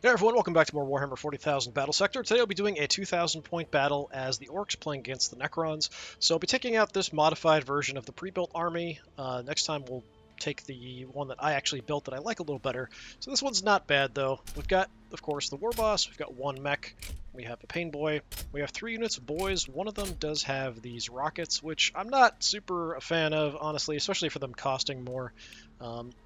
Hey everyone, welcome back to more Warhammer 40,000 Battlesector. Today I'll be doing a 2,000 point battle as the Orks playing against the Necrons. So I'll be taking out this modified version of the pre-built army. Next time we'll take the one that I actually built that I like a little better. So this one's not bad though. We've got, of course, the War Boss, we've got one mech, we have a Pain Boy, we have 3 units of boys. One of them does have these rockets, which I'm not super a fan of, honestly, especially for them costing more.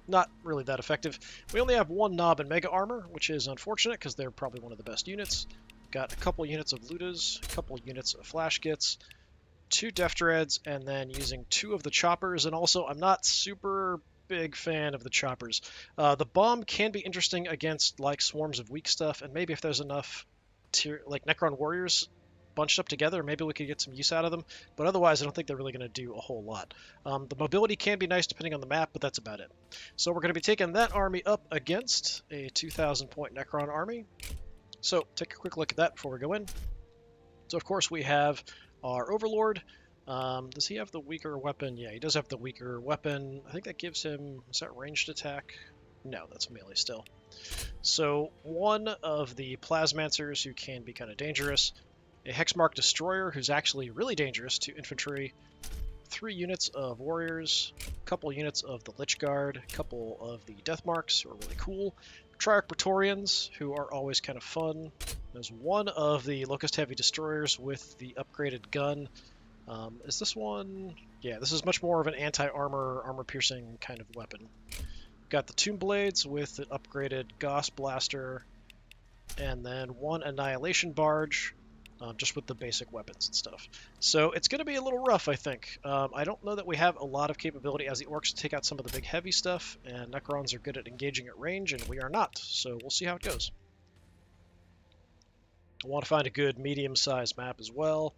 Not really that effective. We only have one Nob and Mega Armor, which is unfortunate because they're probably one of the best units. Got a couple units of Ludas, a couple units of Flash Kits, 2 Def Dreads, and then using 2 of the Choppers. And also, I'm not super big fan of the Choppers. The Bomb can be interesting against like swarms of weak stuff, and maybe if there's enough like Necron Warriors bunched up together, maybe we could get some use out of them. But otherwise, I don't think they're really going to do a whole lot. The mobility can be nice depending on the map, but that's about it. So we're going to be taking that army up against a 2,000 point Necron army. So take a quick look at that before we go in. So of course we have our Overlord. Does he have the weaker weapon? Yeah, he does have the weaker weapon. I think that gives him, is that ranged attack? No, that's melee still. So one of the Plasmancers who can be kind of dangerous, a Hexmark Destroyer who's actually really dangerous to infantry, 3 units of Warriors, a couple units of the Lich Guard, a couple of the Deathmarks who are really cool, Triarch Praetorians who are always kind of fun. There's one of the Locust Heavy Destroyers with the upgraded gun. Is this one? Yeah, this is much more of an anti-armor, armor-piercing kind of weapon. Got the Tomb Blades with an upgraded Gauss Blaster, and then one Annihilation Barge, just with the basic weapons and stuff. So it's going to be a little rough, I think. I don't know that we have a lot of capability as the Orks to take out some of the big heavy stuff, and Necrons are good at engaging at range, and we are not. So we'll see how it goes. I want to find a good medium-sized map as well.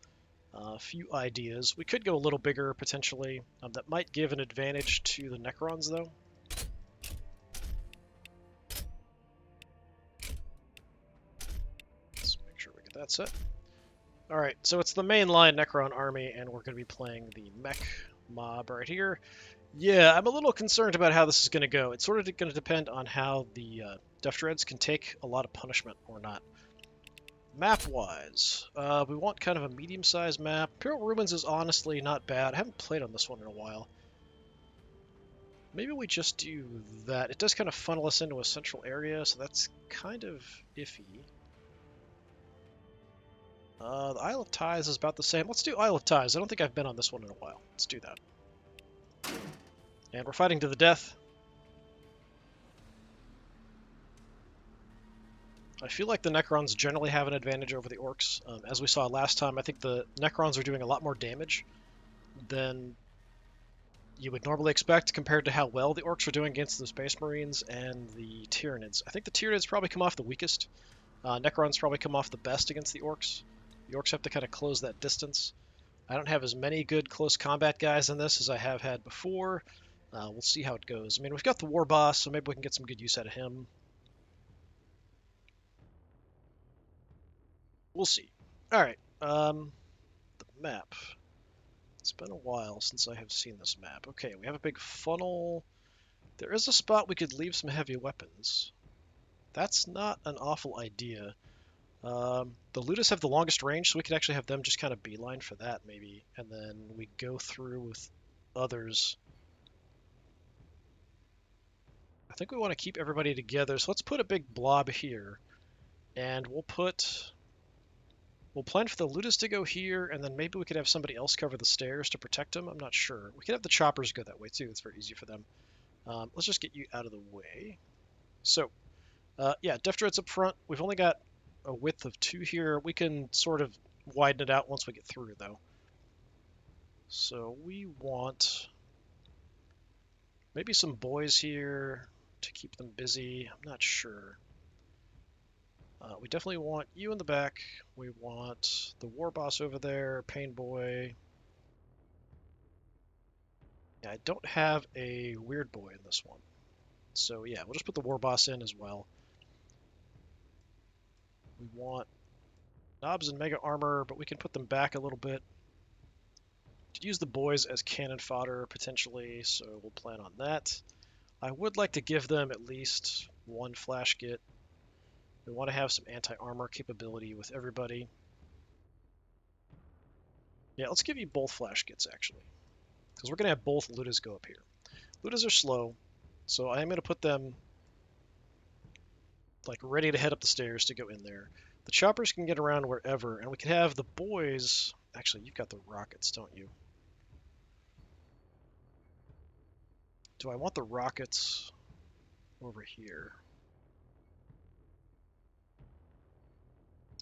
A few ideas. We could go a little bigger, potentially. That might give an advantage to the Necrons, though. Let's make sure we get that set. Alright, so it's the mainline Necron army, and we're going to be playing the mech mob right here. Yeah, I'm a little concerned about how this is going to go. It's sort of going to depend on how the Def Dreads can take a lot of punishment or not. Map-wise, we want kind of a medium-sized map. Imperial Ruins is honestly not bad. I haven't played on this one in a while. Maybe we just do that. It does kind of funnel us into a central area, so that's kind of iffy. The Isle of Ties is about the same. Let's do Isle of Ties. I don't think I've been on this one in a while. Let's do that. And we're fighting to the death. I feel like the Necrons generally have an advantage over the Orks. As we saw last time, I think the Necrons are doing a lot more damage than you would normally expect compared to how well the Orks are doing against the Space Marines and the Tyranids. I think the Tyranids probably come off the weakest. Necrons probably come off the best against the Orks. The Orks have to kind of close that distance. I don't have as many good close combat guys in this as I have had before. We'll see how it goes. I mean, we've got the War Boss, so maybe we can get some good use out of him. We'll see. Alright, the map. It's been a while since I have seen this map. Okay, we have a big funnel. There is a spot we could leave some heavy weapons. That's not an awful idea. The Ludus have the longest range, so we could actually have them just kind of beeline for that, maybe. And then we go through with others. I think we want to keep everybody together, so let's put a big blob here. And we'll plan for the Ludus to go here, and then maybe we could have somebody else cover the stairs to protect them. I'm not sure. We could have the choppers go that way, too. It's very easy for them. Let's just get you out of the way. So, yeah, Def Dreads up front. We've only got a width of 2 here. We can sort of widen it out once we get through, though. So we want maybe some boys here to keep them busy. I'm not sure. We definitely want you in the back. We want the War Boss over there, Pain Boy. Yeah, I don't have a Weird Boy in this one. So yeah, we'll just put the War Boss in as well. We want Knobs and Mega Armor, but we can put them back a little bit. Could use the boys as cannon fodder, potentially, so we'll plan on that. I would like to give them at least one Flash Kit. We want to have some anti-armor capability with everybody. Yeah, let's give you both flash kits, actually. Because we're going to have both Ludas go up here. Ludas are slow, so I am going to put them like ready to head up the stairs to go in there. The choppers can get around wherever, and we can have the boys... Actually, you've got the rockets, don't you? Do I want the rockets over here?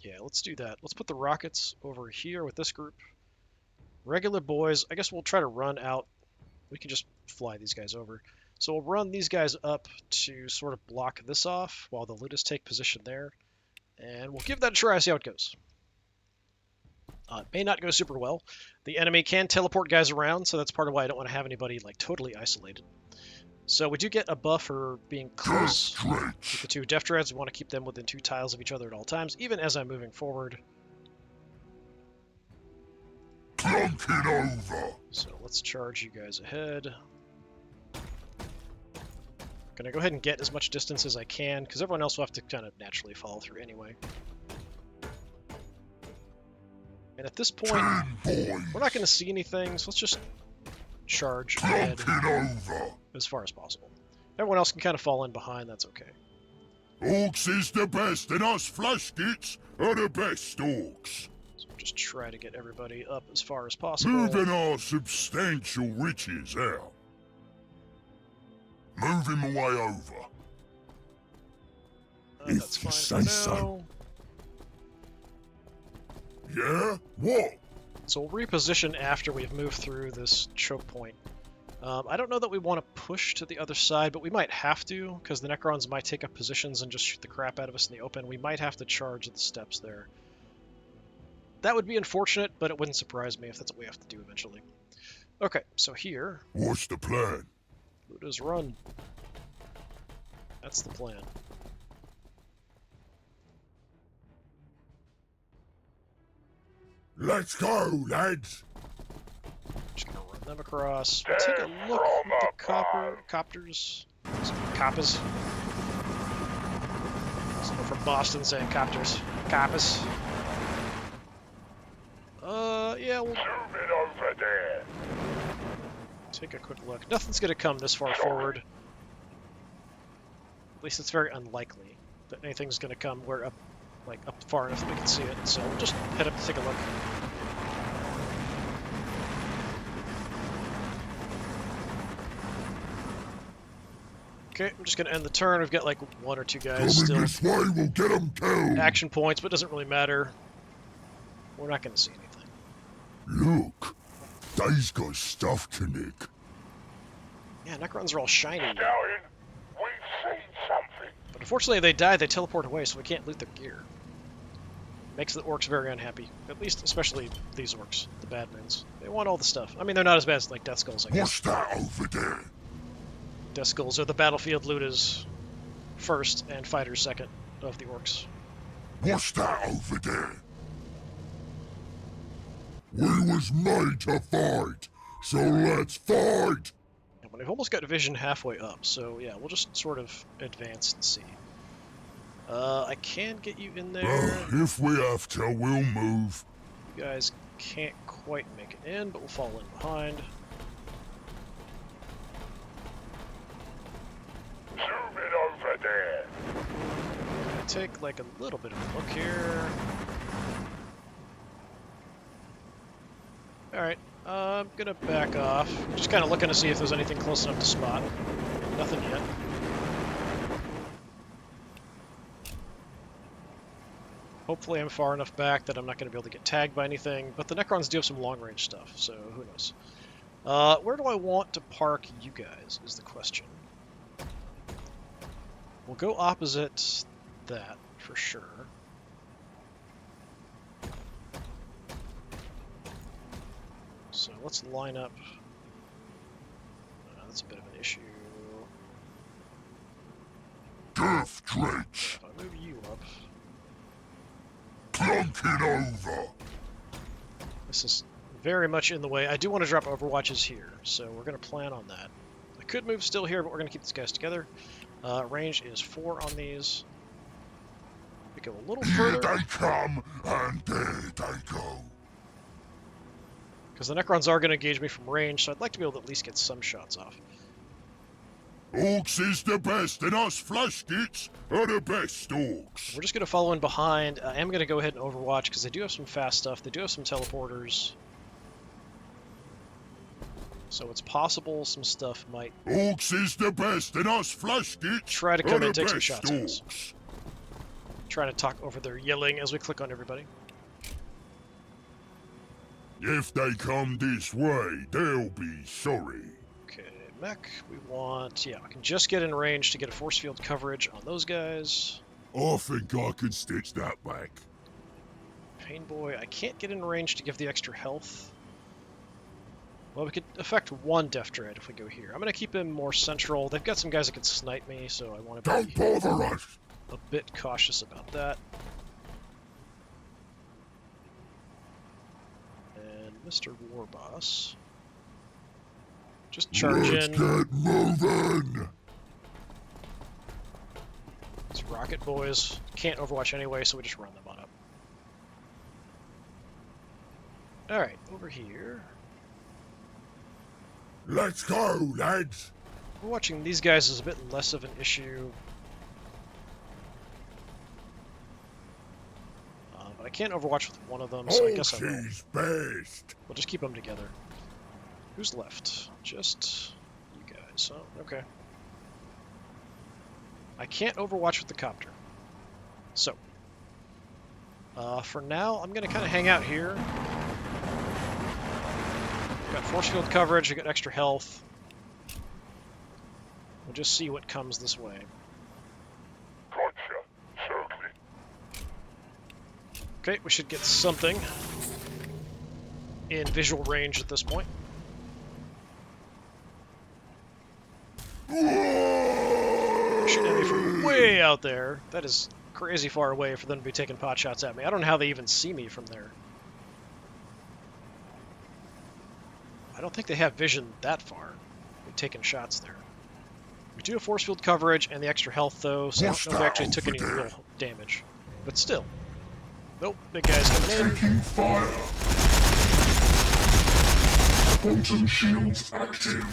Yeah, let's do that. Let's put the rockets over here with this group. Regular boys, I guess we'll try to run out. We can just fly these guys over. So we'll run these guys up to sort of block this off while the Ludas take position there. And we'll give that a try, see how it goes. It may not go super well. The enemy can teleport guys around, so that's part of why I don't want to have anybody like totally isolated. So we do get a buff for being close with the two Death Dreads. We want to keep them within 2 tiles of each other at all times, even as I'm moving forward. Plunk it over. So let's charge you guys ahead. Gonna go ahead and get as much distance as I can, because everyone else will have to kind of naturally follow through anyway. And at this point, we're not going to see anything, so let's just charge ahead as far as possible. Everyone else can kind of fall in behind, that's okay. Orks is the best, and us flash kits are the best Orks. So we'll just try to get everybody up as far as possible. Moving our substantial riches out. Move him away over. That's fine for now. Yeah? What? So we'll reposition after we've moved through this choke point. I don't know that we want to push to the other side, but we might have to, because the Necrons might take up positions and just shoot the crap out of us in the open. We might have to charge the steps there. That would be unfortunate, but it wouldn't surprise me if that's what we have to do eventually. Okay, so here... What's the plan? Ludas run. That's the plan. Let's go, lads! Just gonna run them across. We'll take a look at the copters. Coppas. Someone from Boston saying copters. Coppas. Yeah, we'll... Move it over there. Take a quick look. Nothing's gonna come this far forward. At least it's very unlikely that anything's gonna come where up far enough that we can see it. So we'll just head up to take a look. Okay, I'm just gonna end the turn. We've got like 1 or 2 guys still. This way, we'll get them killed. Action points, but it doesn't really matter. We're not gonna see anything. Look, they's got stuff to nick. Yeah, Necrons are all shiny. We've seen something. But unfortunately, if they die, they teleport away, so we can't loot their gear. Makes the Orks very unhappy. At least, especially these Orks, the bad ones. They want all the stuff. I mean, they're not as bad as, like, Death Skulls, I guess. What's that over there? Death Skulls are the battlefield Ludas first and fighters second of the Orks. What's that over there? We was made to fight, so let's fight! And we've almost got vision halfway up, so yeah, we'll just sort of advance and see. I can get you in there. If we have to, we'll move. You guys can't quite make it in, but we'll fall in behind. Zoom it over there. Take like a little bit of a look here. Alright, I'm gonna back off. Just kind of looking to see if there's anything close enough to spot. Nothing yet. Hopefully I'm far enough back that I'm not going to be able to get tagged by anything, but the Necrons do have some long-range stuff, so who knows. Where do I want to park you guys, is the question. We'll go opposite that, for sure. So let's line up. That's a bit of an issue. Death Dredge! If I move you up... Plunk it over! This is very much in the way. I do want to drop overwatches here, so we're going to plan on that. I could move still here, but we're going to keep these guys together. Range is 4 on these. We go a little Here further. they come, and there they go. Because the Necrons are going to engage me from range, so I'd like to be able to at least get some shots off. Orks is the best, and us flashkits are the best orks. We're just going to follow in behind. I am going to go ahead and overwatch, because they do have some fast stuff. They do have some teleporters. So it's possible some stuff might... Orks is the best, and us flashkits try to come in are and the take some best shots at us. orks. Trying to talk over their yelling as we click on everybody. If they come this way, they'll be sorry. Okay, mech, we want... yeah, I can just get in range to get a force field coverage on those guys. I think I can stitch that back. Pain Boy, I can't get in range to give the extra health. Well, we could affect one Death Dread if we go here. I'm going to keep him more central. They've got some guys that can snipe me, so I want to Don't be bother us. a bit cautious about that. And Mr. Warboss. Just charge Let's in. get moving. These rocket boys can't overwatch anyway, so we just run them on up. Alright, over here. Let's go, lads. Overwatching these guys is a bit less of an issue. But I can't overwatch with one of them, so I guess I will. Orks is best. We'll just keep them together. Who's left? Just you guys. Oh, okay. I can't overwatch with the copter. So, for now, I'm going to kind of hang out here. Got force field coverage, I got extra health. We'll just see what comes this way. Gotcha, certainly. Okay, we should get something in visual range at this point. Shooting at me from way out there. That is crazy far away for them to be taking pot shots at me. I don't know how they even see me from there. I don't think they have vision that far. They're taking shots there. We do have force field coverage and the extra health, though, so I don't know if we actually took any real damage. But still. Nope, big guy's coming in. Taking fire. Quantum shields active.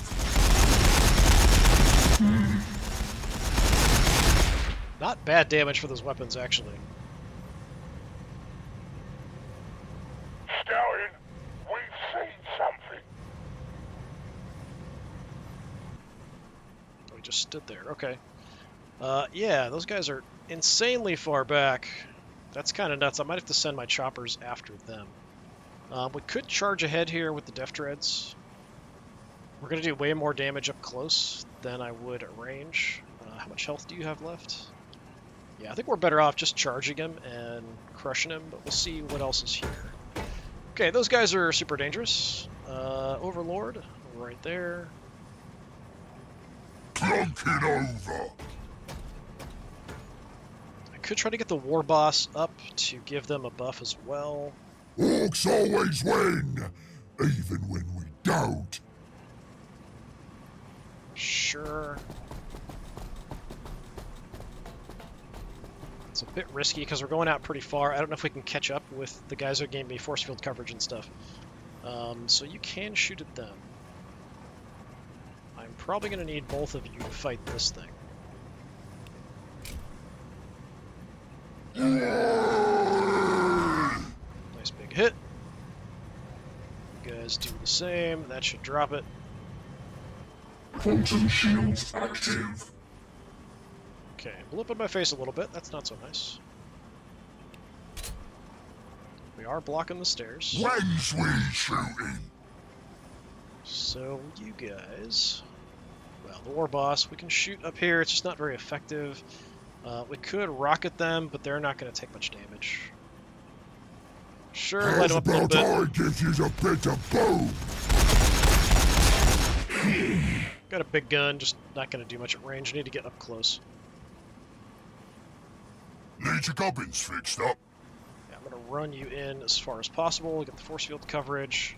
Not bad damage for those weapons, actually. Stallion, we've seen something. We just stood there. Okay. Yeah, those guys are insanely far back. That's kind of nuts. I might have to send my choppers after them. We could charge ahead here with the Death Dreads. We're going to do way more damage up close than I would at range. How much health do you have left? Yeah, I think we're better off just charging him and crushing him, but we'll see what else is here. Okay, those guys are super dangerous. Overlord, right there. Plunking over. I could try to get the War Boss up to give them a buff as well. Orks always win, even when we don't. Sure. It's a bit risky because we're going out pretty far. I don't know if we can catch up with the guys who gave me force field coverage and stuff. So you can shoot at them. I'm probably going to need both of you to fight this thing. Nice big hit. You guys do the same. That should drop it. Quantum shields active. Okay, blew up in my face a little bit. That's not so nice. We are blocking the stairs. When's we shooting? So you guys, well, the War Boss, we can shoot up here. It's just not very effective. We could rocket them, but they're not going to take much damage. Sure, light them up a little bit. I give you a bit of boom. Got a big gun, just not going to do much at range. Need to get up close. Need your gubbins fixed up. Yeah, I'm going to run you in as far as possible. Get the force field coverage.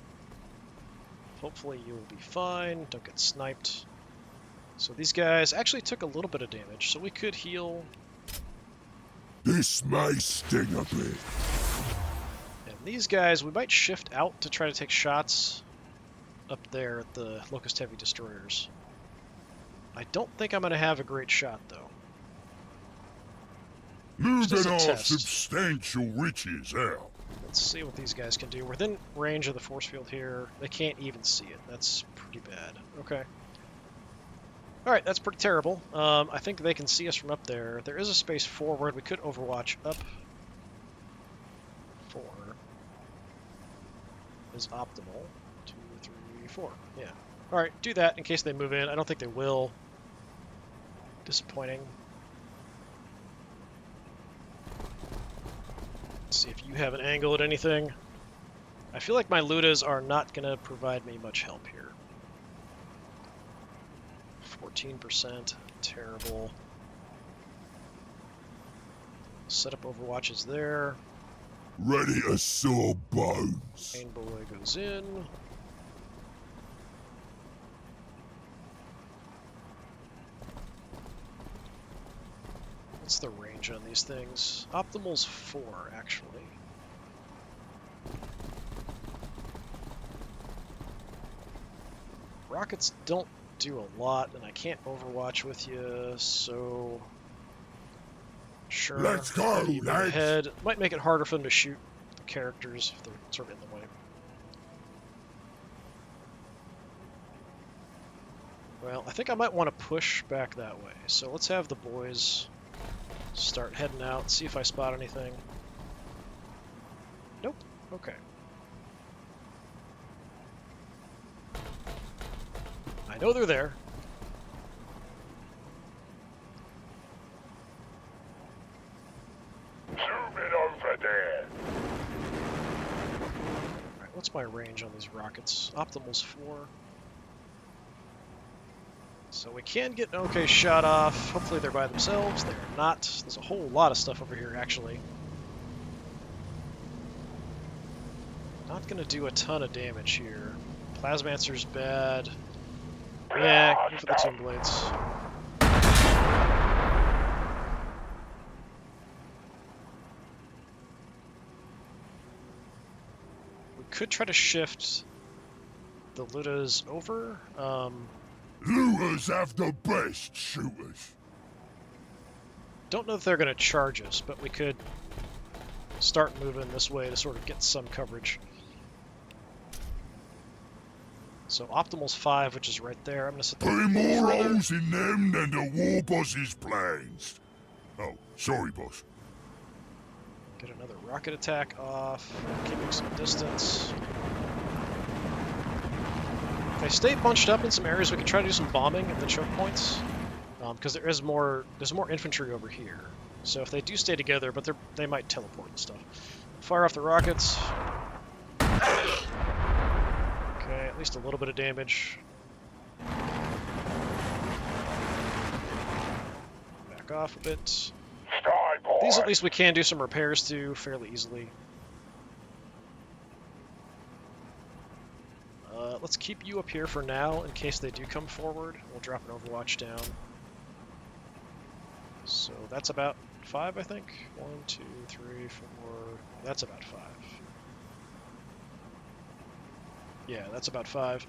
Hopefully you'll be fine. Don't get sniped. So these guys actually took a little bit of damage, so we could heal. This may sting a bit. And these guys, we might shift out to try to take shots up there at the Locust Heavy Destroyers. I don't think I'm going to have a great shot, though. Moving a our test. substantial riches out. Let's see what these guys can do. We're within range of the force field here. They can't even see it. That's pretty bad. Okay. Alright, that's pretty terrible. I think they can see us from up there. There is a space forward. We could overwatch up. 4 is optimal. 2, 3, 4. Yeah. Alright, do that in case they move in. I don't think they will. Disappointing. Let's see if you have an angle at anything. I feel like my Ludas are not going to provide me much help here. 14%. Terrible. Set up overwatches there. Ready to saw bones. Main boy goes in. What's the range on these things? Optimal's 4, actually. Rockets don't do a lot, and I can't overwatch with you, so... Sure. Let's go, lads. Ahead. Might make it harder for them to shoot the characters if they're sort of in the way. Well, I think I might want to push back that way, so let's have the boys start heading out, see if I spot anything. Nope. Okay. I know they're there. Zoom it over there. Alright, what's my range on these rockets? Optimal's 4. So we can get an okay shot off. Hopefully they're by themselves. They're not. There's a whole lot of stuff over here, actually. Not going to do a ton of damage here. Plasmancer's bad. Yeah, go for the Tomb Blades. We could try to shift the Ludas over. Looters have the best shooters. Don't know if they're going to charge us, but we could start moving this way to sort of get some coverage. So Optimal's 5, which is right there. I'm going to set the Put more holes in them than the war boss's plans. Oh, sorry, boss. Get another rocket attack off, keeping some distance. If they stay bunched up in some areas, we can try to do some bombing at the choke points, because there's more infantry over here. So if they do stay together, but they might teleport and stuff. Fire off the rockets. Okay, at least a little bit of damage. Back off a bit. These at least we can do some repairs to fairly easily. Let's keep you up here for now in case they do come forward. We'll drop an overwatch down. So that's about 5, I think. 1, 2, 3, 4. That's about 5. Yeah, that's about 5.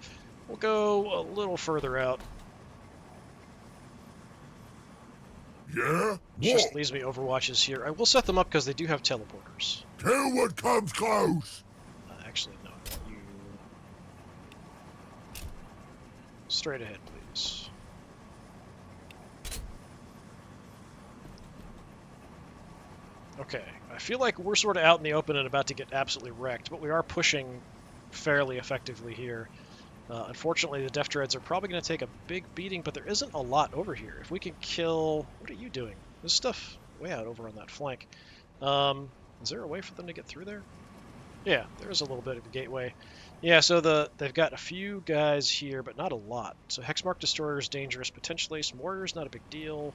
We'll go a little further out. Yeah? Just leaves me overwatches here. I will set them up because they do have teleporters. Kill what comes close. Actually, no. I want you straight ahead, please. Okay, I feel like we're sort of out in the open and about to get absolutely wrecked, but we are pushing fairly effectively here. Unfortunately, the Death Dreads are probably going to take a big beating, but there isn't a lot over here. If we can kill... What are you doing? There's stuff way out over on that flank. Is there a way for them to get through there? Yeah, there is a little bit of a gateway. Yeah, so they've got a few guys here, but not a lot. So Hexmark Destroyer is dangerous, potentially. Some Warriors, not a big deal.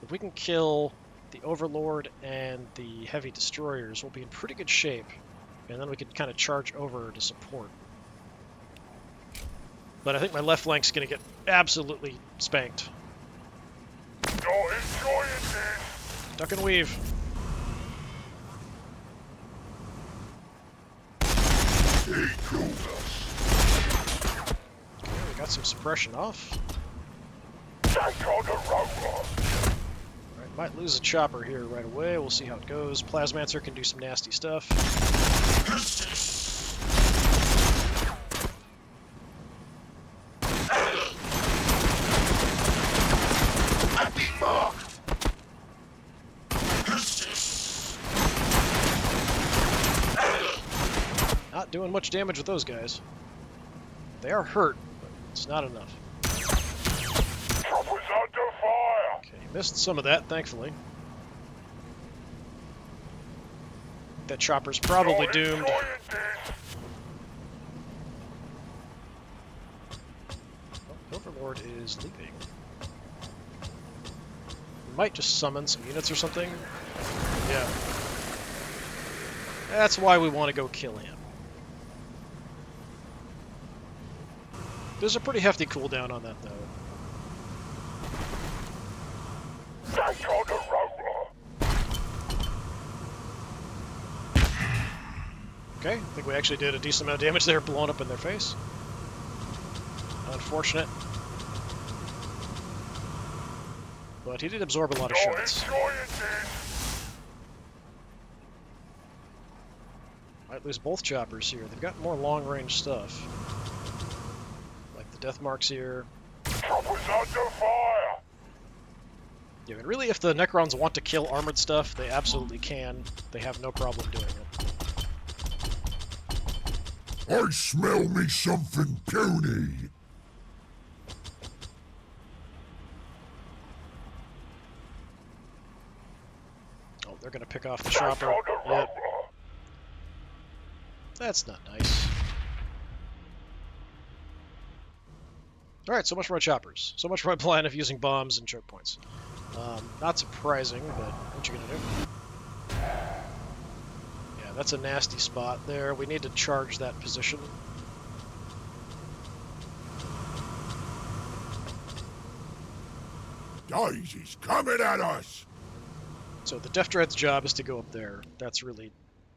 If we can kill the Overlord and the Heavy Destroyers, we'll be in pretty good shape. And then we could kind of charge over to support. But I think my left flank's going to get absolutely spanked. You're enjoying this. Duck and weave. got some suppression off. Take on the roller. Alright, might lose a chopper here right away. We'll see how it goes. Plasmancer can do some nasty stuff. Not doing much damage with those guys. They are hurt, but it's not enough. Chopper's under fire. Okay, missed some of that, thankfully. That chopper's probably doomed. Oh, Overlord is leaving. We might just summon some units or something. Yeah. That's why we want to go kill him. There's a pretty hefty cooldown on that, though. Take on the roller. Okay, I think we actually did a decent amount of damage there, blowing up in their face. Unfortunate. But he did absorb a lot of shots. Might lose both choppers here. They've got more long-range stuff. Like the death marks here. Chopper's under fire. Yeah, and really, if the Necrons want to kill armored stuff, they absolutely can. They have no problem doing it. I smell me something puny. Oh, they're gonna pick off the chopper. Yep. That's not nice. Alright, so much for my choppers. So much for my plan of using bombs and choke points. Not surprising, but what you gonna do? Yeah, that's a nasty spot there. We need to charge that position. Daisy's coming at us. So the Death Dread's job is to go up there. That's really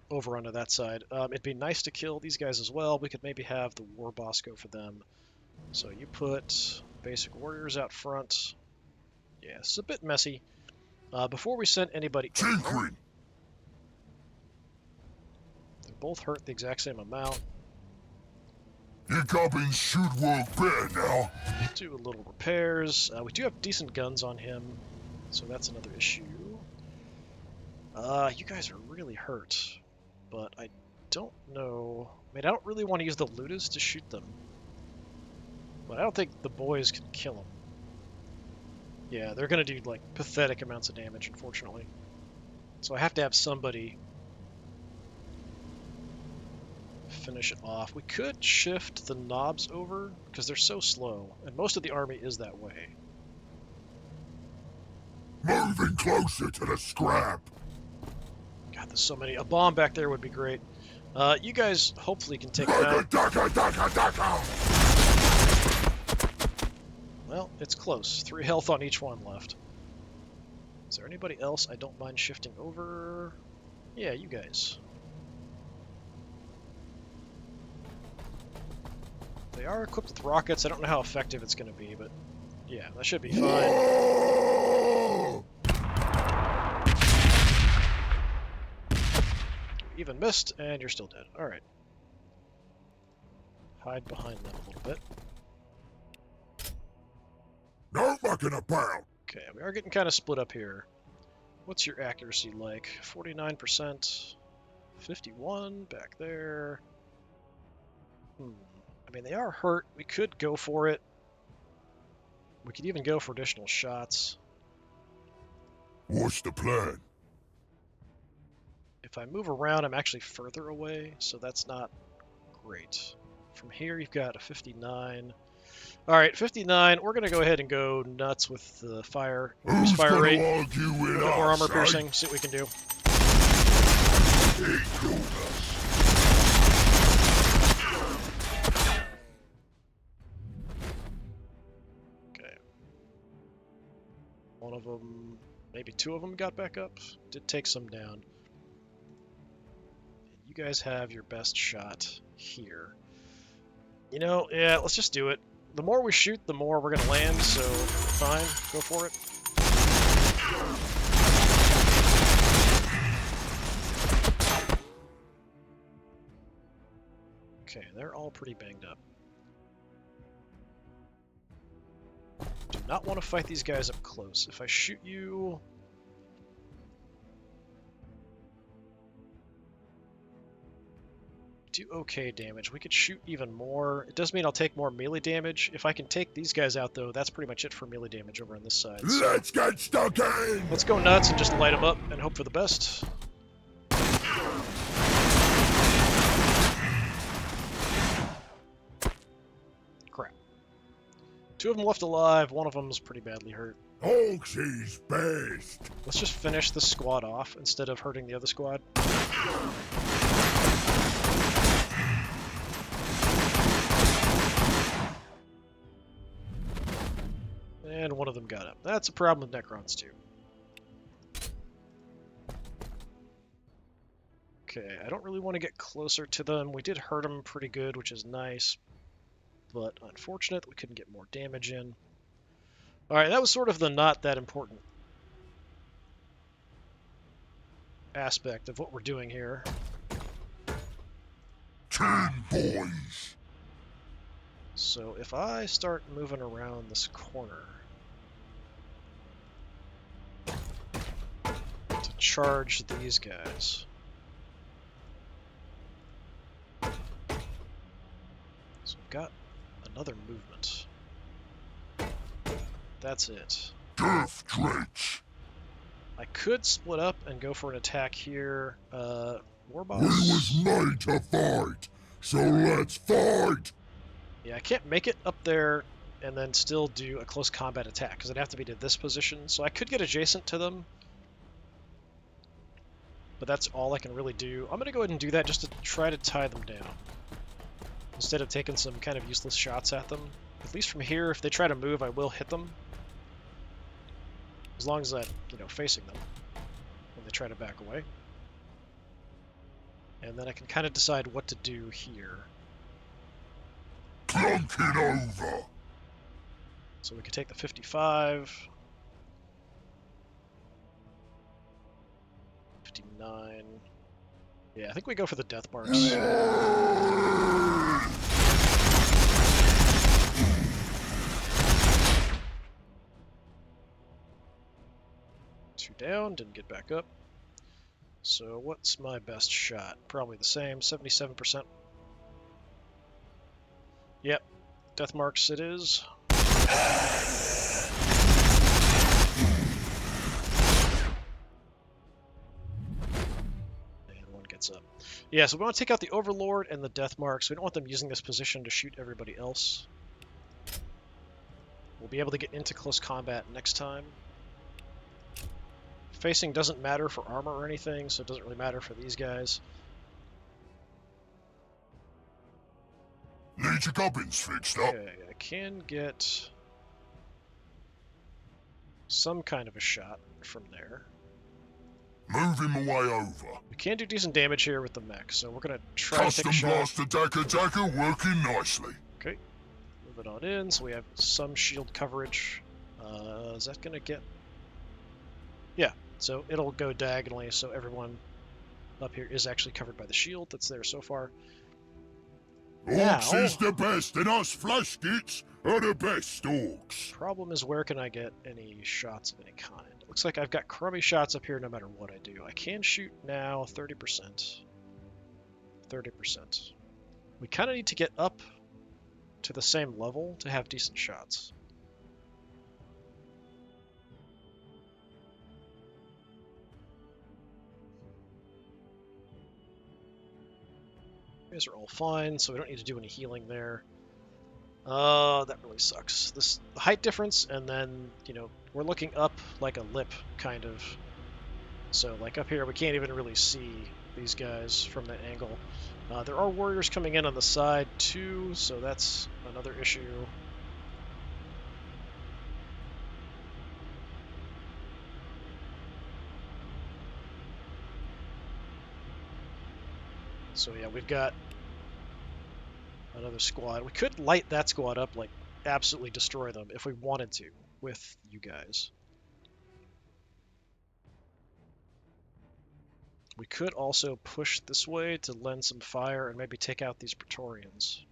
over onto that side. It'd be nice to kill these guys as well. We could maybe have the War Boss go for them. So you put basic warriors out front. Yeah, it's a bit messy. Before we send anybody in there, they both hurt the exact same amount. Your goblins should work better now. Do a little repairs. We do have decent guns on him, so that's another issue. You guys are really hurt, but I don't know. I mean, I don't really want to use the Ludas to shoot them, but I don't think the boys can kill them. Yeah, they're gonna do like pathetic amounts of damage, unfortunately. So I have to have somebody finish it off. We could shift the knobs over because they're so slow, and most of the army is that way. Moving closer to the scrap. God, there's so many. A bomb back there would be great. You guys hopefully can take it out. Well, it's close. 3 health on each one left. Is there anybody else I don't mind shifting over? Yeah, you guys. They are equipped with rockets. I don't know how effective it's going to be, but yeah, that should be fine. Even missed, and you're still dead. Alright. Hide behind them a little bit. No mucking about. Okay, we are getting kind of split up here. What's your accuracy like? 49%. 51 back there. I mean, they are hurt. We could go for it. We could even go for additional shots. What's the plan? If I move around, I'm actually further away, so that's not great. From here, you've got a 59. Alright, 59. We're going to go ahead and go nuts with the fire. Use fire rate. A bit more armor piercing. See what we can do. Okay. One of them, maybe 2 of them got back up. Did take some down. You guys have your best shot here. You know, yeah, let's just do it. The more we shoot, the more we're gonna land, so fine, go for it. Okay, they're all pretty banged up. Do not want to fight these guys up close. If I shoot you... do okay damage. We could shoot even more. It does mean I'll take more melee damage. If I can take these guys out, though, that's pretty much it for melee damage over on this side. So Let's get stuck in! let's go nuts and just light them up and hope for the best. Crap. 2 of them left alive, 1 of them's pretty badly hurt. Orks is best! Let's just finish this squad off instead of hurting the other squad. And 1 of them got up. That's a problem with Necrons, too. Okay, I don't really want to get closer to them. We did hurt them pretty good, which is nice. But unfortunate that we couldn't get more damage in. Alright, that was sort of the not that important aspect of what we're doing here. 10 boys! So if I start moving around this corner to charge these guys. So we've got another movement. That's it. Death Drench! I could split up and go for an attack here. Warboss. We was made to fight, so let's fight! Yeah, I can't make it up there and then still do a close combat attack, because it'd have to be to this position. So I could get adjacent to them, but that's all I can really do. I'm going to go ahead and do that just to try to tie them down, instead of taking some kind of useless shots at them. At least from here, if they try to move, I will hit them. As long as I'm, facing them when they try to back away. And then I can kind of decide what to do here. Plunk it over! So we could take the 55. 59. Yeah, I think we go for the death marks. 2 down, didn't get back up. So what's my best shot? Probably the same, 77%. Yep, death marks it is. And 1 gets up. Yeah, so we want to take out the Overlord and the death marks. We don't want them using this position to shoot everybody else. We'll be able to get into close combat next time. Facing doesn't matter for armor or anything, so it doesn't really matter for these guys. Need your gubbins fixed up. Okay, I can get some kind of a shot from there. Move him away over. We can do decent damage here with the mech, so we're going to try to take Custom a shot. blast attacker working nicely. Okay, move it on in, so we have some shield coverage. Is that going to get... Yeah, so it'll go diagonally, so everyone up here is actually covered by the shield that's there so far. Orks Now, is the best, and us flash kits are the best orks. problem is, where can I get any shots of any kind? It looks like I've got crummy shots up here no matter what I do. I can shoot now 30%. 30%. We kind of need to get up to the same level to have decent shots. These are all fine, so we don't need to do any healing there. That really sucks. The height difference, and then, we're looking up like a lip, kind of. So, like, up here, we can't even really see these guys from that angle. There are warriors coming in on the side, too, so that's another issue. So yeah, we've got another squad. We could light that squad up like absolutely destroy them if we wanted to with you guys. We could also push this way to lend some fire and maybe take out these Praetorians.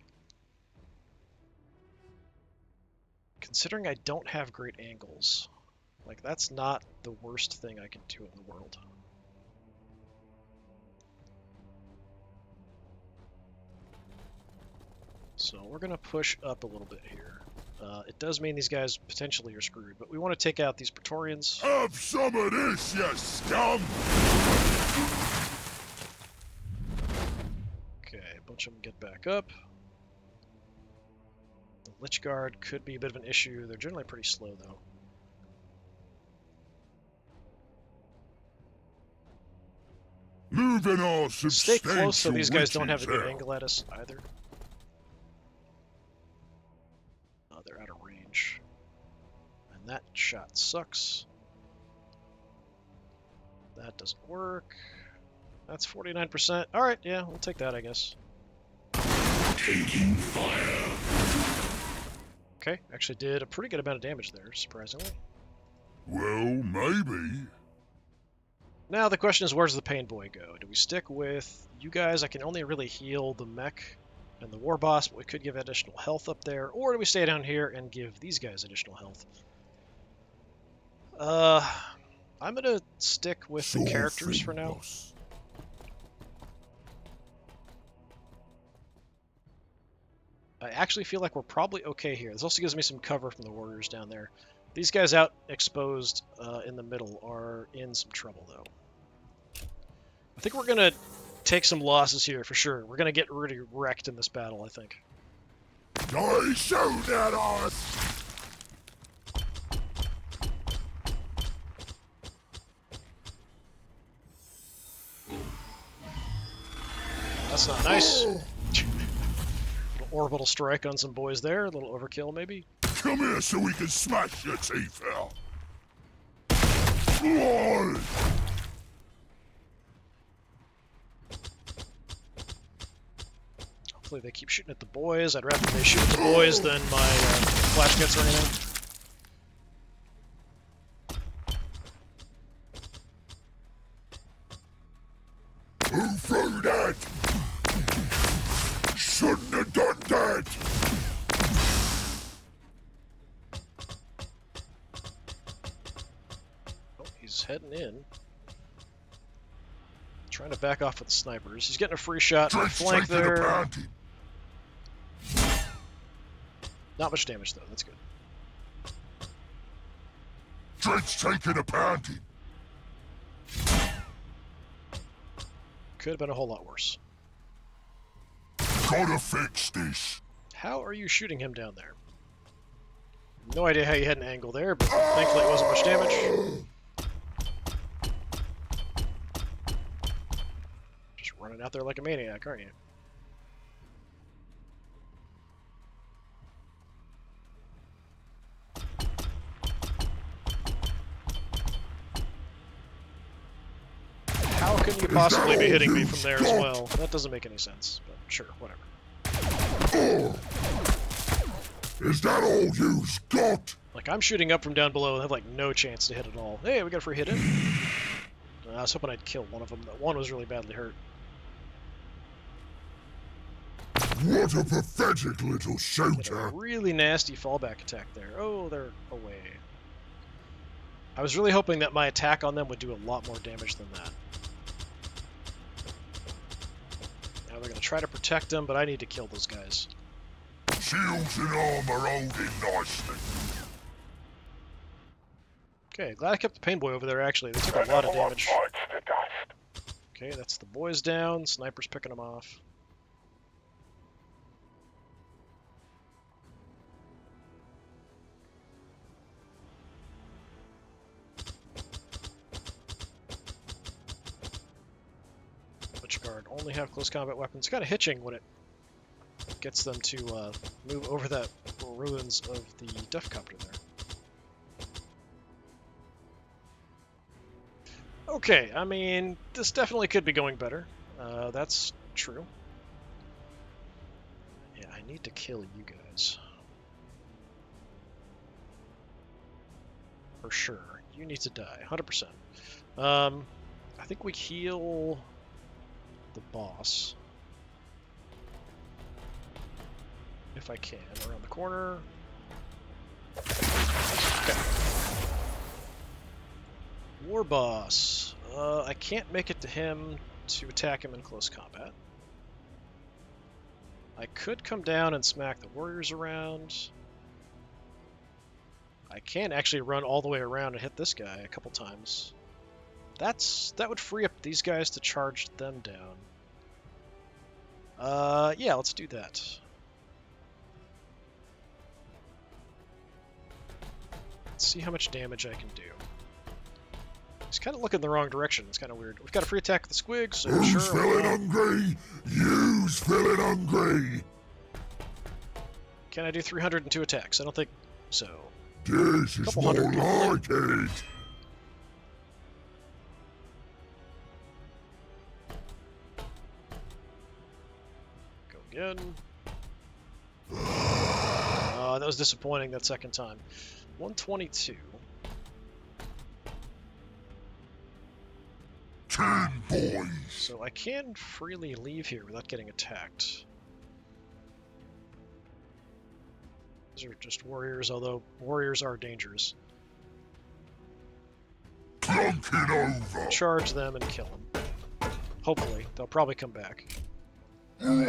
Considering I don't have great angles, like, that's not the worst thing I can do in the world. So we're going to push up a little bit here. It does mean these guys potentially are screwed, but we want to take out these Praetorians. Have some of this, you scum! Okay, a bunch of them get back up. The Lich Guard could be a bit of an issue. They're generally pretty slow, though. Moving our Stay close so substantial these guys don't have a good out. angle at us either. Oh, they're out of range. And that shot sucks. That doesn't work. That's 49%. Alright, yeah, we'll take that, I guess. Taking fire. Okay, actually did a pretty good amount of damage there, surprisingly. Well, maybe. Now the question is, where's the Pain Boy go? Do we stick with you guys? I can only really heal the mech and the war boss, but we could give additional health up there. Or do we stay down here and give these guys additional health? I'm gonna stick with the characters for now. I actually feel like we're probably okay here. This also gives me some cover from the warriors down there. These guys out exposed in the middle are in some trouble, though. I think we're going to take some losses here for sure. We're going to get really wrecked in this battle, I think. I shoot at us! That's not nice. Little orbital strike on some boys there. A little overkill, maybe. Come here so we can smash your teeth out. Whoa. Hopefully they keep shooting at the boys. I'd rather they shoot at the boys than my flash gets or anything. Who threw that? Shouldn't have done that! Oh, he's heading in. Trying to back off with the snipers. He's getting a free shot on the flank there. Not much damage, though. That's good. Dred's taking a pounding. Could have been a whole lot worse. Gotta fix this. How are you shooting him down there? No idea how you had an angle there, but thankfully it wasn't much damage. Just running out there like a maniac, aren't you? How can you possibly be hitting me from there as well? That doesn't make any sense, but sure, whatever. Is that all you've got? Like, I'm shooting up from down below and have, like, no chance to hit at all. Hey, we got a free hit in. I was hoping I'd kill one of them. That one was really badly hurt. What a pathetic little Did a shooter. really nasty fallback attack there. Oh, they're away. I was really hoping that my attack on them would do a lot more damage than that. Now they're going to try to protect them, but I need to kill those guys. Shields and armor holding nicely. Okay, glad I kept the Pain Boy over there, actually. They took a lot of damage. Okay, that's the boys down. Sniper's picking them off. Lich Guard only have close combat weapons. Kind of hitching when it gets them to move over that ruins of the Death Copter there. Okay, I mean, this definitely could be going better. That's true. Yeah, I need to kill you guys. For sure. You need to die, 100%. I think we heal the boss. If I can, around the corner. Okay. War boss. I can't make it to him to attack him in close combat. I could come down and smack the warriors around. I can actually run all the way around and hit this guy a couple times. That would free up these guys to charge them down. Yeah, let's do that. Let's see how much damage I can do. He's kind of looking the wrong direction. It's kind of weird. We've got a free attack with the squig, so Who's sure. feeling hungry? You's feeling hungry. Can I do 302 attacks? I don't think so. This is more like it. Go again. That was disappointing that second time. 122. 10 boys. So I can freely leave here without getting attacked. These are just warriors, although warriors are dangerous. Clunk it over. Charge them and kill them. Hopefully. They'll probably come back. They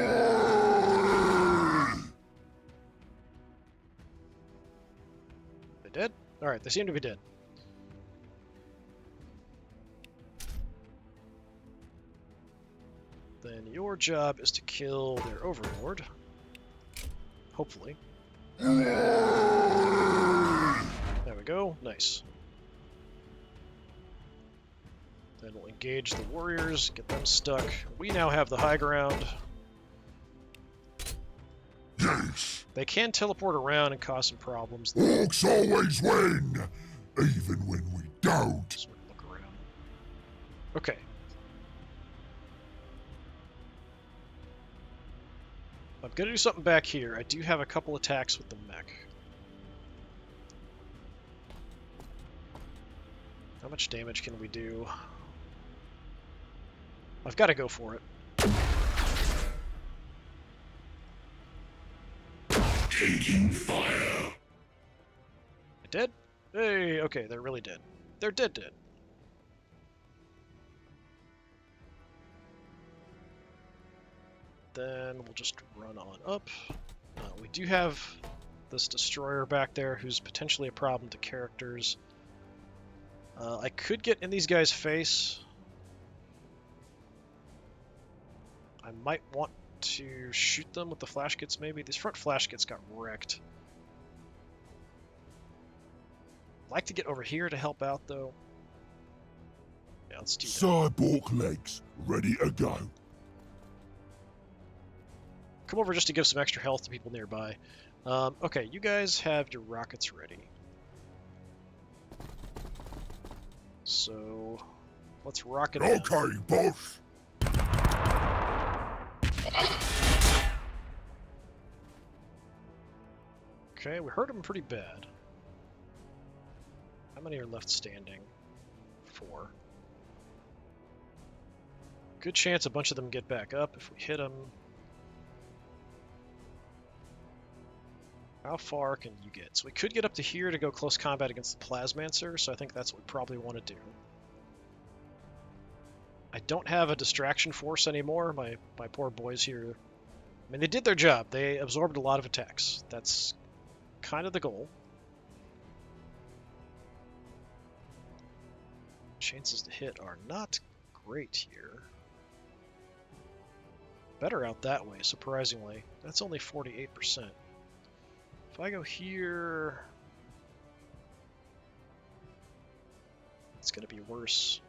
dead? Alright, they seem to be dead. Then your job is to kill their overlord. Hopefully. There we go. Nice. Then we'll engage the warriors, get them stuck. We now have the high ground. Yes. They can teleport around and cause some problems. Orks always win, even when we don't. Sort of look around. Okay. I'm gonna do something back here. I do have a couple attacks with the mech. How much damage can we do? I've got to go for it. Taking fire. They dead? Hey, okay, they're really dead. They're dead. Then we'll just run on up. We do have this destroyer back there who's potentially a problem to characters. I could get in these guys' face. I might want to shoot them with the flash kits maybe. These front flash kits got wrecked. I'd like to get over here to help out though. Yeah, let's do that. Cyborg legs ready to go. Come over just to give some extra health to people nearby. Okay, you guys have your rockets ready. So, let's rocket in. Okay, boss. Okay, we hurt them pretty bad. How many are left standing? 4. Good chance a bunch of them get back up if we hit them. How far can you get? So we could get up to here to go close combat against the Plasmancer, so I think that's what we probably want to do. I don't have a distraction force anymore. My poor boys here. I mean, they did their job. They absorbed a lot of attacks. That's kind of the goal. Chances to hit are not great here. Better out that way, surprisingly. That's only 48%. If I go here, it's going to be worse.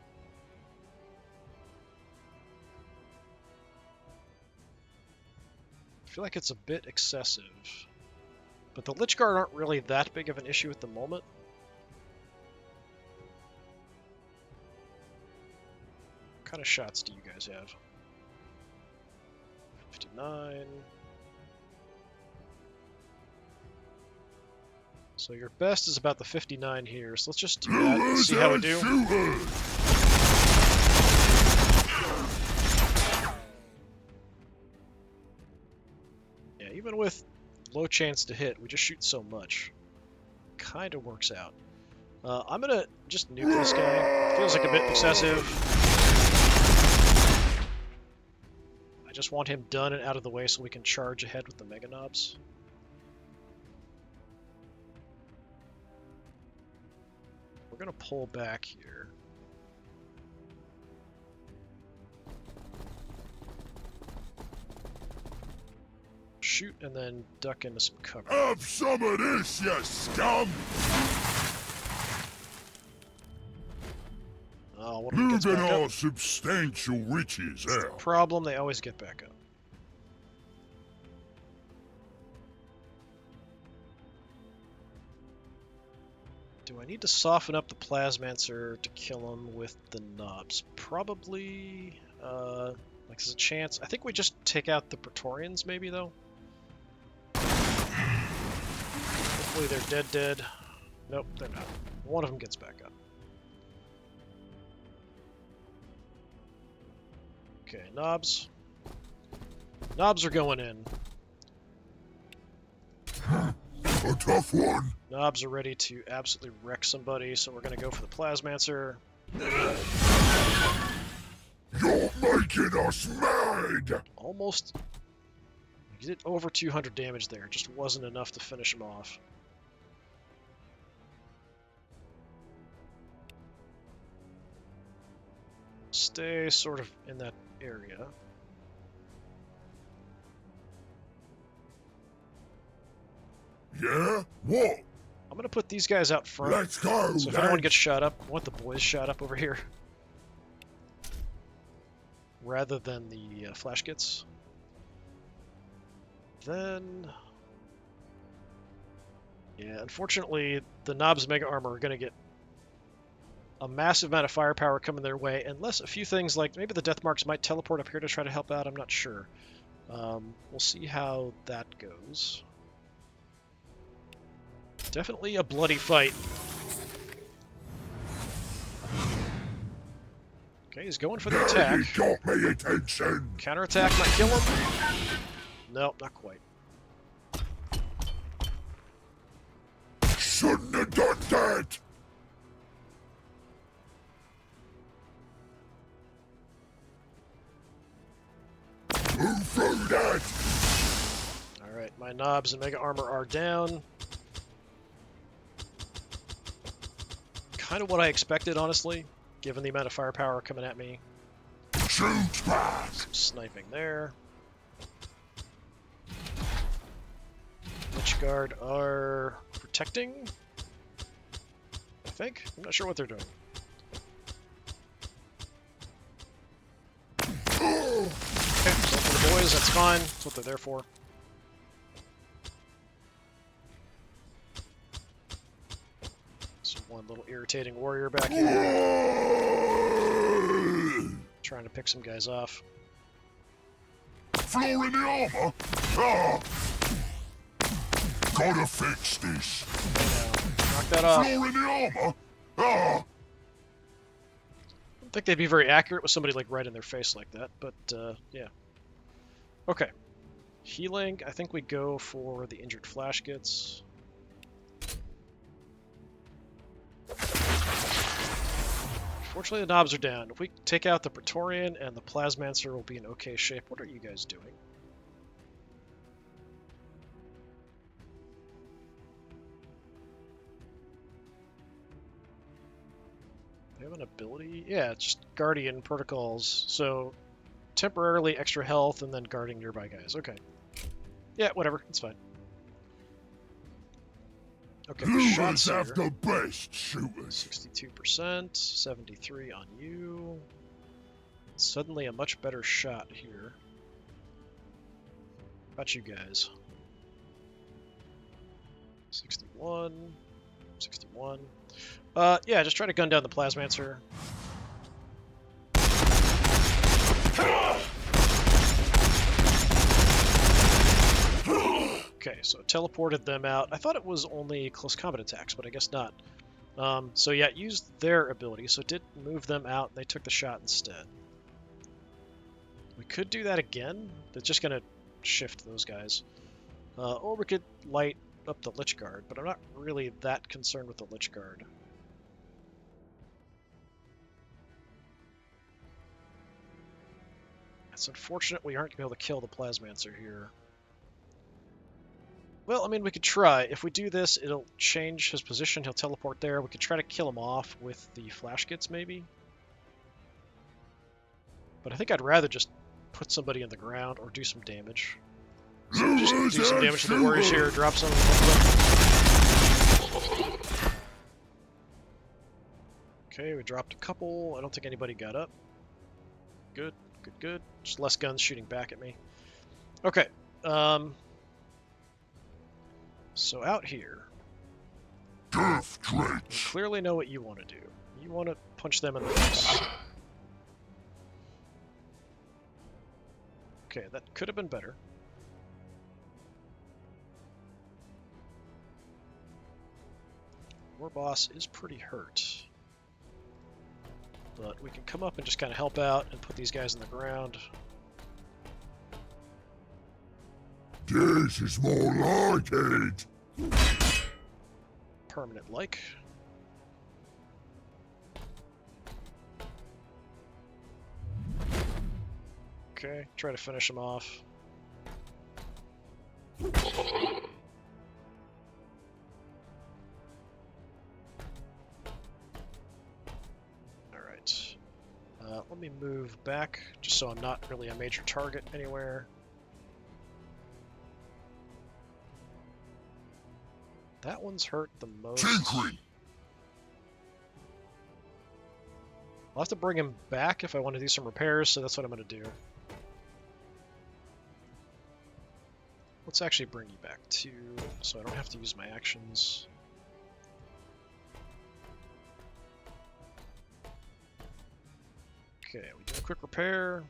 I feel like it's a bit excessive. But the Lich Guard aren't really that big of an issue at the moment. What kind of shots do you guys have? 59... So your best is about the 59 here, so let's just do that and see how we do. Yeah, even with low chance to hit, we just shoot so much. Kinda works out. I'm gonna just nuke this guy. Feels like a bit excessive. I just want him done and out of the way so we can charge ahead with the Mega Knobs. We're gonna pull back here. Shoot and then duck into some cover. Have some of this, you scum! Oh, one of them gets back Moving our up. substantial riches out. Problem, they always get back up. Do I need to soften up the Plasmancer to kill him with the knobs? Probably, like there's a chance. I think we just take out the Praetorians maybe, though. Hopefully they're dead. Nope, they're not. One of them gets back up. Okay, knobs. Knobs are going in. A tough one. Knobs are ready to absolutely wreck somebody, so we're going to go for the Plasmancer. You're making us mad! Almost. He did over 200 damage there. Just wasn't enough to finish him off. Stay sort of in that area. Yeah? What? I'm going to put these guys out front. Let's go, So if anyone lads. gets shot up, I want the boys shot up over here. Rather than the flash kits. Then... yeah, unfortunately, the Knobs Mega Armor are going to get a massive amount of firepower coming their way, unless a few things like maybe the Death Marks might teleport up here to try to help out, I'm not sure. We'll see how that goes. Definitely a bloody fight. Okay, he's going for the attack. You got me attention. Counterattack might kill him. Nope, not quite. Shouldn't have done that. Move through that. Alright, my Knobs and Mega Armor are down. Kind of what I expected, honestly, given the amount of firepower coming at me. Shoot back. Some sniping there. Lich Guard are protecting, I think. I'm not sure what they're doing. Okay, so for the boys, that's fine. That's what they're there for. So one little irritating warrior back here, trying to pick some guys off. Floor in the armor. Ah. Gotta fix this. Knock that off. Floor in the armor. Ah. I don't think they'd be very accurate with somebody like right in their face like that, but yeah. Okay. Healing, I think we go for the injured flash kits. Fortunately, the Knobs are down. If we take out the Praetorian and the Plasmancer, will be in okay shape. What are you guys doing? They have an ability? Yeah, it's just Guardian protocols. So, temporarily extra health and then guarding nearby guys. Okay. Yeah, whatever. It's fine. Okay, shots Humans have here. the best shooters. 62%, 73 on you. Suddenly a much better shot here. How about you guys? 61, 61. Yeah, just try to gun down the Plasmancer. Okay, so it teleported them out. I thought it was only close combat attacks, but I guess not. So yeah, it used their ability, so it did move them out, and they took the shot instead. We could do that again. That's just going to shift those guys. Or we could light up the Lich Guard, but I'm not really that concerned with the Lich Guard. It's unfortunate we aren't going to be able to kill the Plasmancer here. Well, I mean, we could try. If we do this, it'll change his position. He'll teleport there. We could try to kill him off with the Flash Kits, maybe. But I think I'd rather just put somebody in the ground or do some damage. So just do some damage to the warriors here, drop some. Okay, we dropped a couple. I don't think anybody got up. Good, good, good. Just less guns shooting back at me. Okay. So out here, you clearly know what you want to do. You want to punch them in the face. Okay, that could have been better. War boss is pretty hurt. But we can come up and just kind of help out and put these guys in the ground. This is more like it. Permanent like. Okay, try to finish him off. Alright. Let me move back, just so I'm not really a major target anywhere. That one's hurt the most. Tinkering. I'll have to bring him back if I want to do some repairs, so that's what I'm going to do. Let's actually bring you back too, so I don't have to use my actions. Okay, we do a quick repair.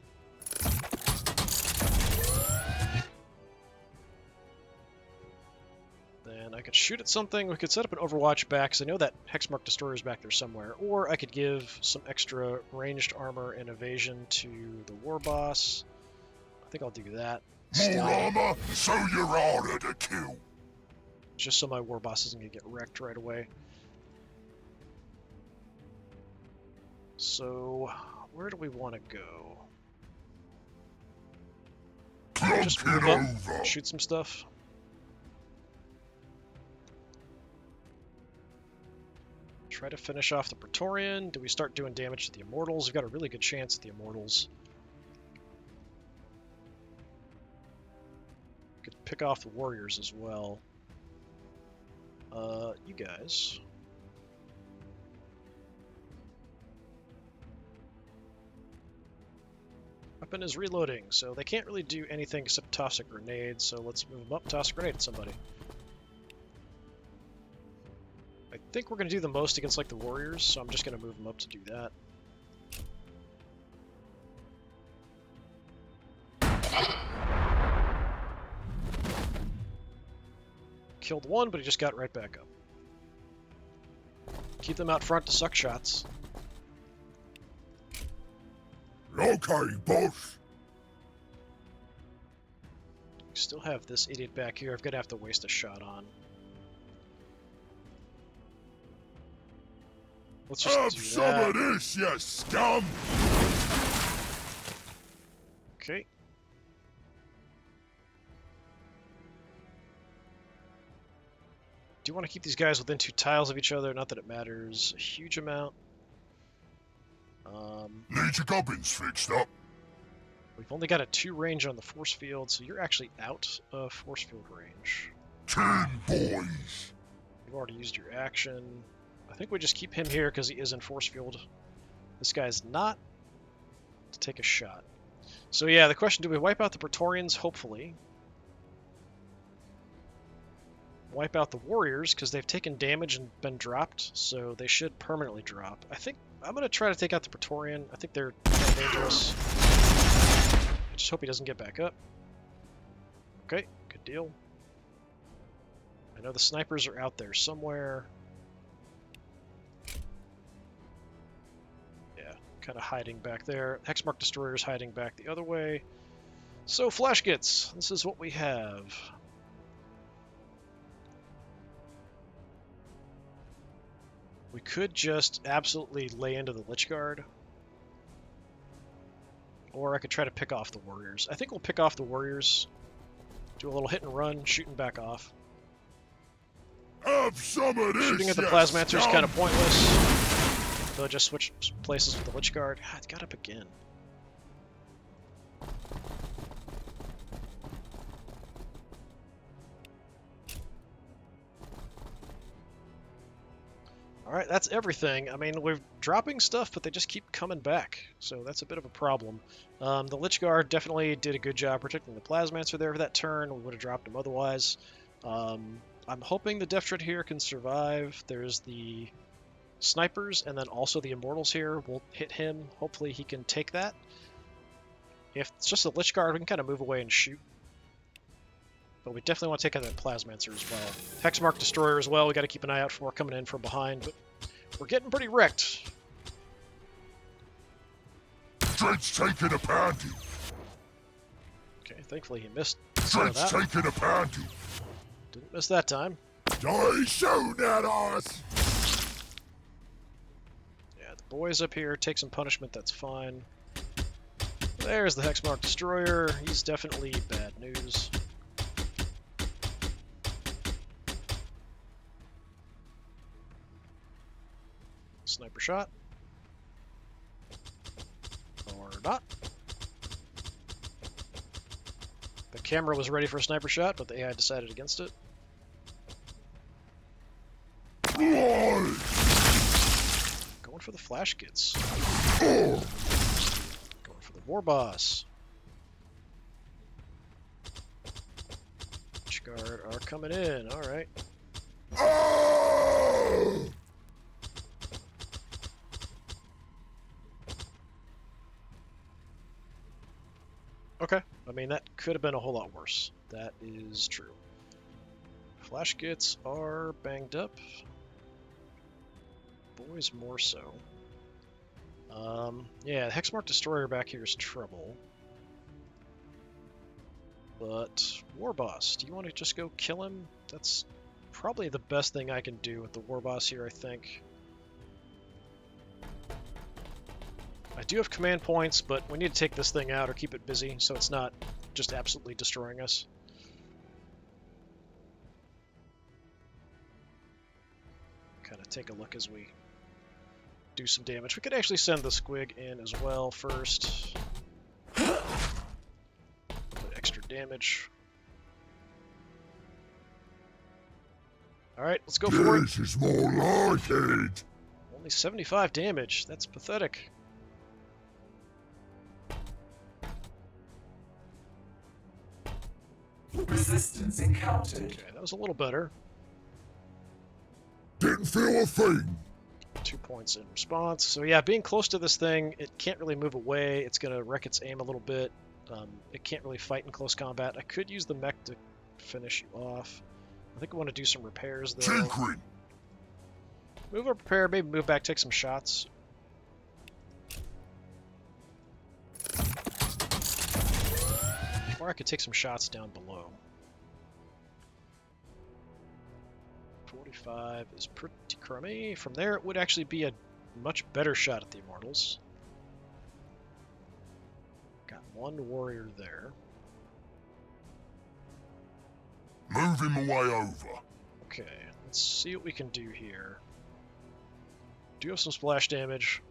Then I could shoot at something. We could set up an Overwatch back, because I know that Hexmark Destroyer is back there somewhere. Or I could give some extra ranged armor and evasion to the War Boss. I think I'll do that. More armor, so you're harder to kill. Just so my War Boss isn't going to get wrecked right away. So, where do we want to go? Just move up, shoot some stuff. Try to finish off the Praetorian. Do we start doing damage to the Immortals? We've got a really good chance at the Immortals. Could pick off the Warriors as well. You guys. Weapon is reloading, so they can't really do anything except toss a grenade, so let's move them up, toss a grenade at somebody. I think we're going to do the most against like the Warriors, so I'm just going to move them up to do that. Killed one, but he just got right back up. Keep them out front to suck shots. Okay, boss. We still have this idiot back here. I'm going to have to waste a shot on. Let's just Have do some that. of this, you scum! Okay. Do you want to keep these guys within 2 tiles of each other? Not that it matters a huge amount. Need your gubbins fixed up. We've only got a 2 range on the force field, so you're actually out of force field range. 10 boys. You've already used your action. I think we just keep him here because he is in force field. This guy's not. To take a shot. So yeah, the question, do we wipe out the Praetorians? Hopefully. Wipe out the Warriors because they've taken damage and been dropped, so they should permanently drop. I think I'm going to try to take out the Praetorian. I think they're kind of dangerous. I just hope he doesn't get back up. Okay, good deal. I know the snipers are out there somewhere. Yeah, kind of hiding back there. Hexmark destroyers hiding back the other way. So Flashgits, this is what we have. We could just absolutely lay into the Lich Guard. Or I could try to pick off the warriors. I think we'll pick off the warriors. Do a little hit and run, shooting back off. Have some of this, Shooting at the Plasmancer is kind of pointless. They'll just switch places with the Lich Guard. Ah, it got up again. Alright, that's everything. I mean, we're dropping stuff, but they just keep coming back. So that's a bit of a problem. The Lich Guard definitely did a good job protecting the Plasmancer there for that turn. We would have dropped him otherwise. I'm hoping the Death Tread here can survive. There's the snipers, and then also the Immortals here. We'll hit him. Hopefully he can take that. If it's just a Lich Guard, we can kind of move away and shoot. But we definitely want to take out that Plasmancer as well. Hexmark Destroyer as well. We got to keep an eye out for coming in from behind, but we're getting pretty wrecked. Dread's taking a pounding. Okay, thankfully he missed. Dread's taking a pounding. Didn't miss that time. Die soon at us. Yeah, the boys up here take some punishment. That's fine. There's the Hexmark Destroyer. He's definitely bad news. Sniper shot. Or not. The camera was ready for a sniper shot, but the AI decided against it. Going for the Flashgits. Going for the War Boss. Lich Guard are coming in, alright. Okay, I mean, that could have been a whole lot worse. That is true. Flashgits are banged up. Boys more so. Yeah, the Hexmark Destroyer back here is trouble. But, War Boss, do you want to just go kill him? That's probably the best thing I can do with the War Boss here, I think. I do have command points, but we need to take this thing out or keep it busy so it's not just absolutely destroying us. Kind of take a look as we do some damage. We could actually send the Squig in as well first. Put extra damage. Alright, let's go for it. This is more like it. Only 75 damage. That's pathetic. Resistance encountered. Okay, that was a little better. Didn't feel a thing. 2 points in response. So yeah, being close to this thing, it can't really move away. It's going to wreck its aim a little bit. It can't really fight in close combat. I could use the mech to finish you off. I think I want to do some repairs though. Tinkering. Move up, repair, maybe move back, take some shots. Or I could take some shots down below. 45 is pretty crummy. From there, it would actually be a much better shot at the Immortals. Got one warrior there. Move him away over. Okay, let's see what we can do here. Do have some splash damage.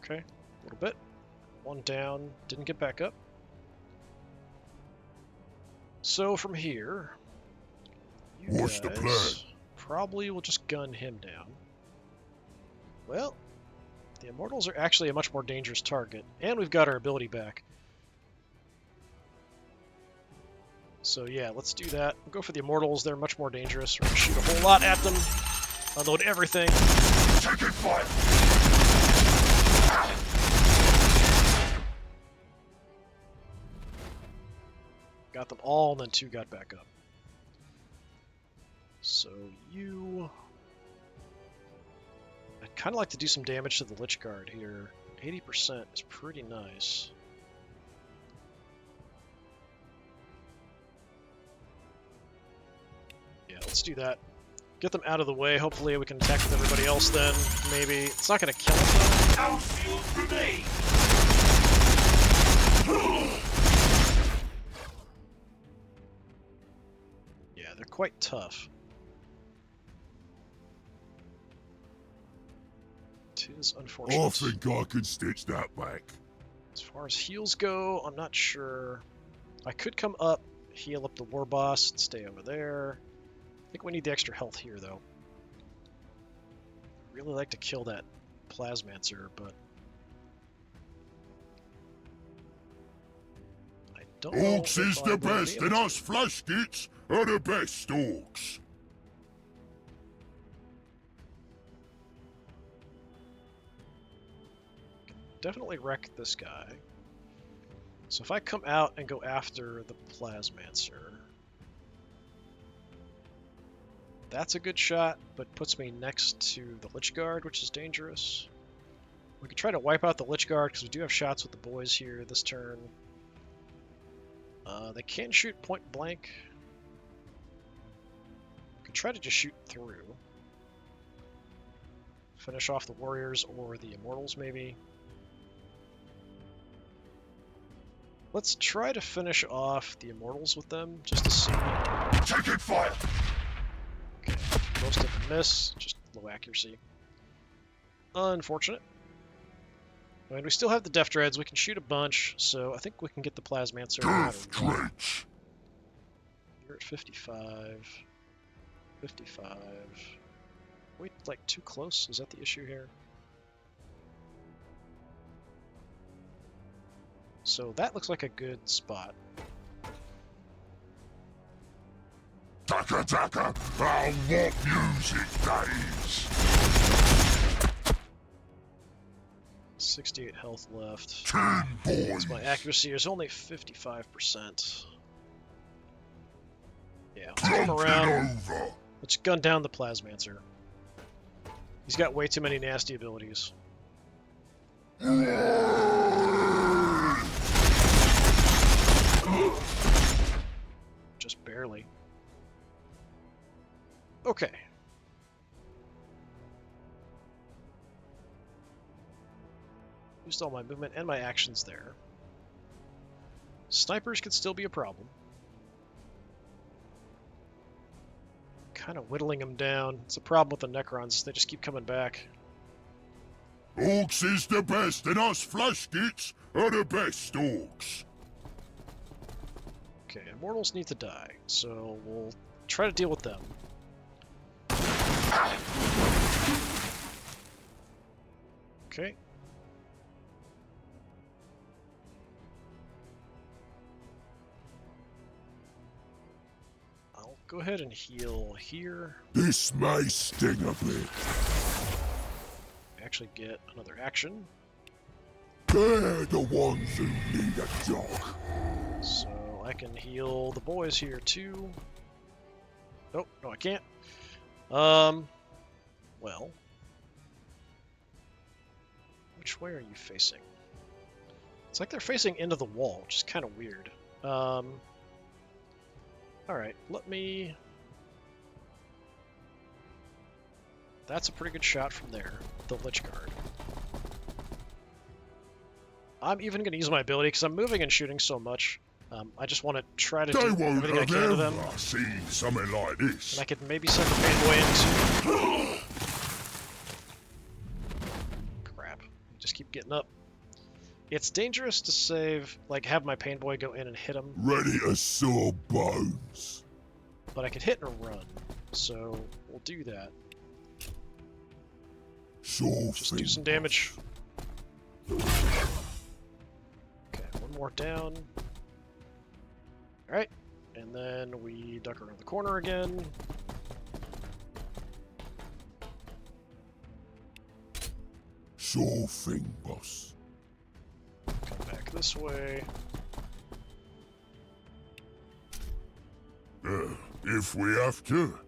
Okay, a little bit. One down, didn't get back up. So from here, you What's the guys plan? probably will just gun him down. Well, the Immortals are actually a much more dangerous target, and we've got our ability back. So yeah, let's do that. We'll go for the Immortals. They're much more dangerous. We're going to shoot a whole lot at them. Unload everything. Taking fire. got them all, and then 2 got back up. So you... I'd kind of like to do some damage to the Lich Guard here. 80% is pretty nice. Yeah, let's do that. Get them out of the way. Hopefully we can attack with everybody else then. Maybe. It's not going to kill them. Outfield grenade! Yeah, they're quite tough. It is unfortunate. I think I can stitch that back. As far as heals go, I'm not sure. I could come up, heal up the war boss, and stay over there. I think we need the extra health here, though. I'd really like to kill that Plasmancer, but I don't know Orks if is I'm the gonna be best, able and to. us flashkits are the best orks. Definitely wreck this guy. So if I come out and go after the Plasmancer, that's a good shot, but puts me next to the Lich Guard, which is dangerous. We could try to wipe out the Lich Guard, because we do have shots with the boys here this turn. They can shoot point blank. We could try to just shoot through. Finish off the warriors or the immortals, maybe. Let's try to finish off the immortals with them, just to see. Taking fire! Okay, most of them miss, just low accuracy. Unfortunate. I mean, we still have the Death Dreads, we can shoot a bunch, so I think we can get the Plasmancer no matter Death what. Dredge! You're at 55. 55. Wait, like, too close? Is that the issue here? So that looks like a good spot. Taka taka! Our warp music days! 68 health left. 10 boys! My accuracy is only 55%. Yeah, let's Plump come it around. over! Let's gun down the Plasmancer. He's got way too many nasty abilities. Just barely. Okay. Used all my movement and my actions there. Snipers could still be a problem. Kind of whittling them down. It's a problem with the Necrons. They just keep coming back. Orks is the best, and us flashkits are the best orks. Okay, Immortals need to die, so we'll try to deal with them. Okay. I'll go ahead and heal here. This may sting a bit. Actually get another action. They're the ones who need a dog. So I can heal the boys here too. Oh, no I can't. Well. Which way are you facing? It's like they're facing into the wall, which is kind of weird. Alright, let me... That's a pretty good shot from there, the Lich Guard. I'm even going to use my ability, because I'm moving and shooting so much. I just want to try to They do won't everything I have can to them. ever seen something like this. And I could maybe send the Pain Boy into... Crap. Just keep getting up. It's dangerous to save, like, have my Pain Boy go in and hit him, Ready to saw bones. but I could hit and run. So, we'll do that. Saw Just do some damage. Okay, one more down. Alright, and then we duck around the corner again. Saw thing, boss. Come back this way. If we have to.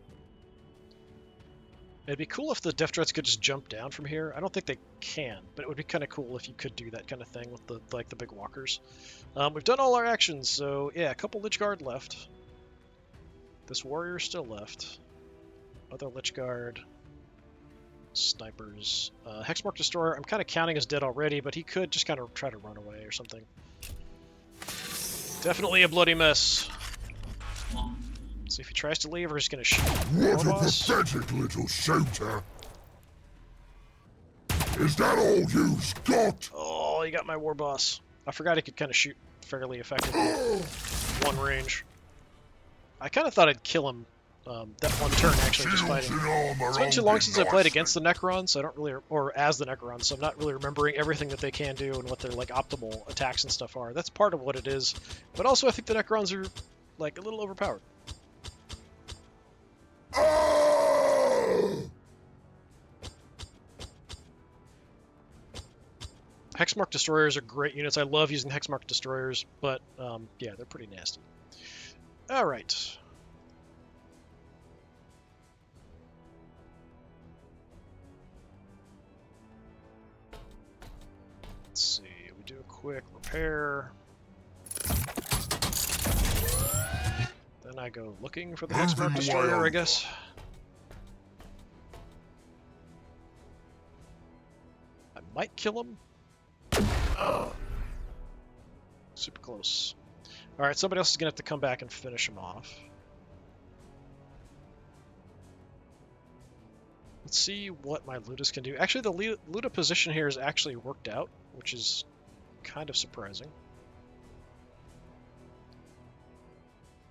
It'd be cool if the Death Dreads could just jump down from here. I don't think they can, but it would be kind of cool if you could do that kind of thing with the big walkers. We've done all our actions, so yeah, a couple Lich Guard left. This warrior still left. Other Lich Guard. Snipers. Hexmark Destroyer, I'm kind of counting as dead already, but he could just kind of try to run away or something. Definitely a bloody mess. See if he tries to leave, or he's going to shoot. What a pathetic little shooter! Is that all you've got? Oh, he got my war boss. I forgot he could kind of shoot fairly effectively. One range. I kind of thought I'd kill him that one turn, actually, just fighting. It's been too long since I played against the Necrons, so I don't really, or as the Necrons, so I'm not really remembering everything that they can do and what their like optimal attacks and stuff are. That's part of what it is, but also I think the Necrons are like a little overpowered. Hexmark Destroyers are great units. I love using Hexmark Destroyers, but yeah, they're pretty nasty. Alright. Let's see, we do a quick repair. Then I go looking for the Hexmark Destroyer, I guess. I might kill him. Super close. Alright, somebody else is going to have to come back and finish him off. Let's see what my Ludus can do. Actually, the Luda position here has actually worked out, which is kind of surprising.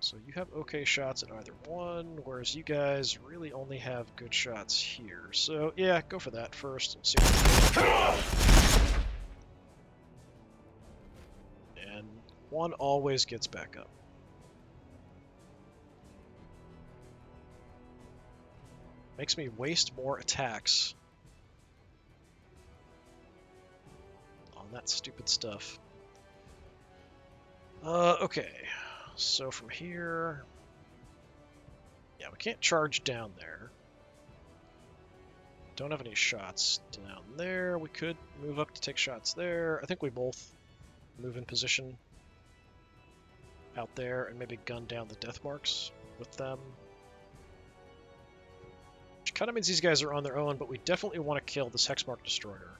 So you have okay shots at either one, whereas you guys really only have good shots here. So yeah, go for that first. Let's see what and one always gets back up. Makes me waste more attacks on that stupid stuff. Okay. So from here... Yeah, we can't charge down there. Don't have any shots down there. We could move up to take shots there. I think we both move in position out there and maybe gun down the death marks with them. Which kind of means these guys are on their own, but we definitely want to kill this Hexmark Destroyer.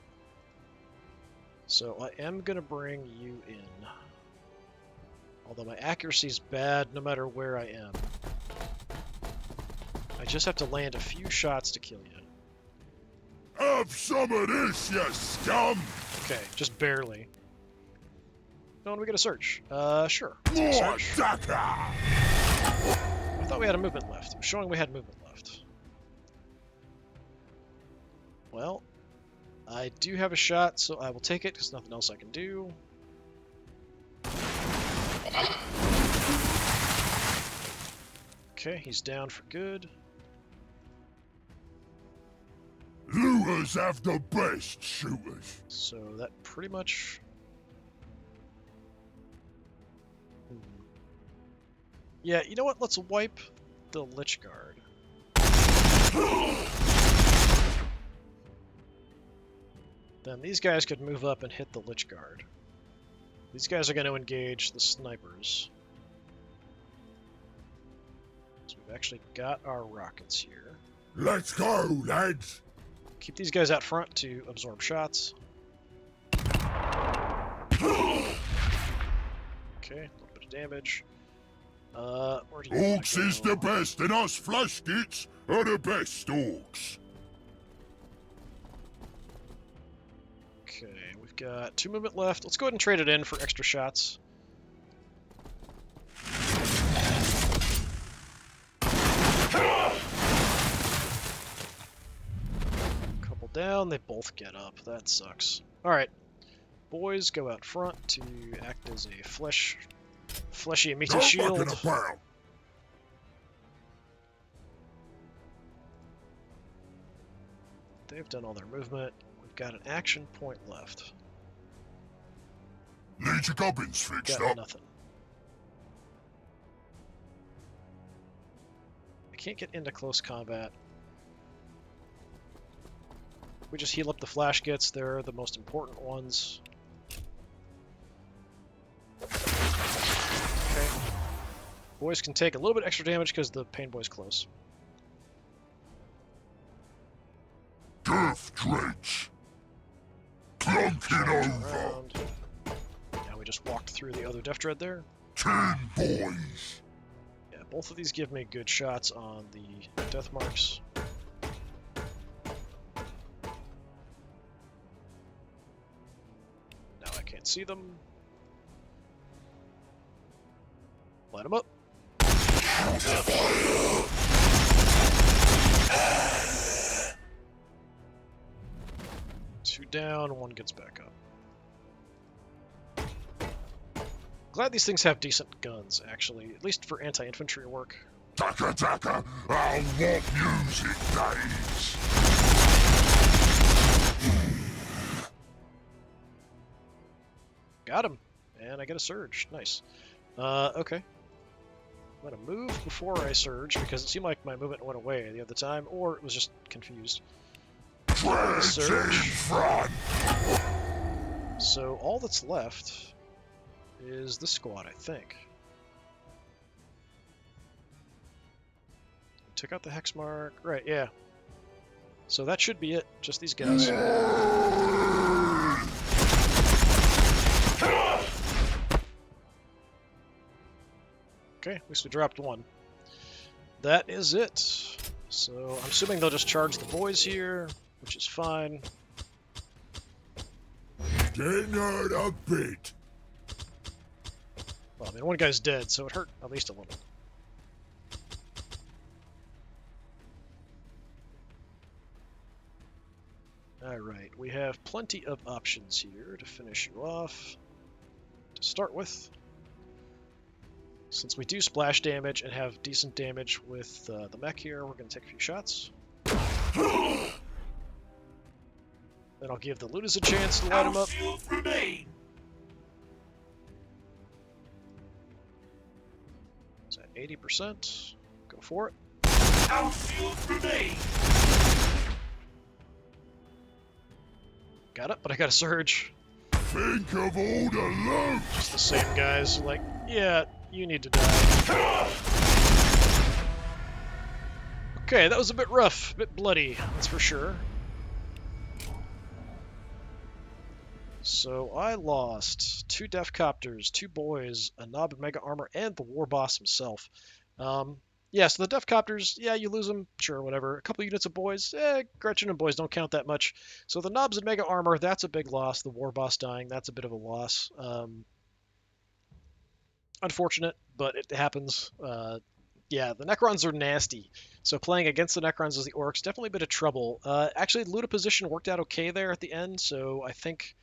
So I am going to bring you in. Although my accuracy's bad no matter where I am. I just have to land a few shots to kill you. Have some of this, you scum! Okay, just barely. No, and we get a search. Sure. More Search. Daka! I thought we had a movement left. It was showing we had movement left. Well, I do have a shot, so I will take it. There's nothing else I can do. Okay, he's down for good. Looters have the best shooters. So that pretty much... Yeah, you know what? Let's wipe the Lich Guard. Then these guys could move up and hit the Lich Guard. These guys are going to engage the snipers. So we've actually got our rockets here. Let's go, lads! Keep these guys out front to absorb shots. Okay, a little bit of damage. Where do you wanna Orks is go? the best, and us flashkits are the best orks. Okay, we've got 2 movement left. Let's go ahead and trade it in for extra shots. Couple down, they both get up. That sucks. Alright, boys go out front to act as a fleshy and meaty Not shield. mucking about. They've done all their movement. We've got an action point left. Need your gubbins fixed Got up. nothing. can't get into close combat. We just heal up the flash gits. They're the most important ones. Okay. Boys can take a little bit extra damage because the pain boy's close. Death Dredge. Clunk it over. Around. Now we just walked through the other Death Dread there. 10 boys. Yeah, both of these give me good shots on the death marks. Now I can't see them. Light them up. Two down, one gets back up. Glad these things have decent guns, actually, at least for anti-infantry work. Taka taka, I'll walk music days. Got him, and I get a surge. Nice. Okay. I'm gonna move before I surge because it seemed like my movement went away the other time, or it was just confused. Dreads in front. So all that's left is the squad, I think. Took out the hex mark. Right, yeah. So that should be it. Just these guys. Okay, at least we dropped one. That is it. So I'm assuming they'll just charge the boys here, which is fine. Dinner a bit. Well, I mean, one guy's dead, so it hurt at least a little. Alright, we have plenty of options here to finish you off. To start with, since we do splash damage and have decent damage with the mech here, we're going to take a few shots. Then I'll give the Ludas a chance to light him up. Is that 80%? Go for it. Outfield remain. Got it, but I got a surge. Think of all the loot. Just the same guys, like, yeah, you need to die. Okay, that was a bit rough, a bit bloody, that's for sure. So I lost 2 Def Copters, 2 boys, a Knob and Mega Armor, and the War Boss himself. Yeah, so the Def Copters, yeah, you lose them, sure, whatever. A couple units of boys, Gretchen and boys don't count that much. So the Knobs and Mega Armor, that's a big loss. The War Boss dying, that's a bit of a loss. Unfortunate, but it happens. Yeah, the Necrons are nasty. So playing against the Necrons as the Orks, definitely a bit of trouble. Actually, Luda position worked out okay there at the end, so I think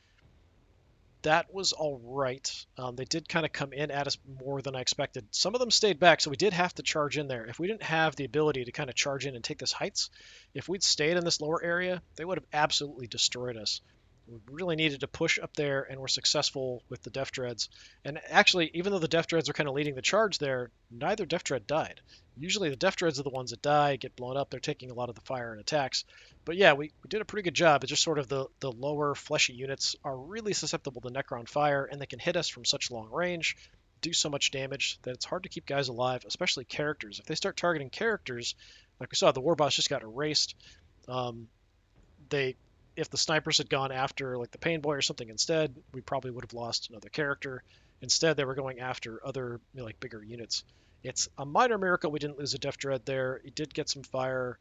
that was all right. They did kind of come in at us more than I expected. Some of them stayed back, so we did have to charge in there. If we didn't have the ability to kind of charge in and take this heights, if we'd stayed in this lower area, they would have absolutely destroyed us. We really needed to push up there, and we're successful with the Def Dreads. And actually, even though the Def Dreads are kind of leading the charge there, neither Def Dread died. Usually the Def Dreads are the ones that die, get blown up. They're taking a lot of the fire and attacks. But yeah, we did a pretty good job. It's just sort of the lower fleshy units are really susceptible to Necron fire, and they can hit us from such long range, do so much damage, that it's hard to keep guys alive, especially characters. If they start targeting characters, like we saw, the War Boss just got erased. If the snipers had gone after like the Pain Boy or something instead, we probably would have lost another character. Instead, they were going after other like bigger units. It's a minor miracle we didn't lose a Def Dread there. It did get some fire,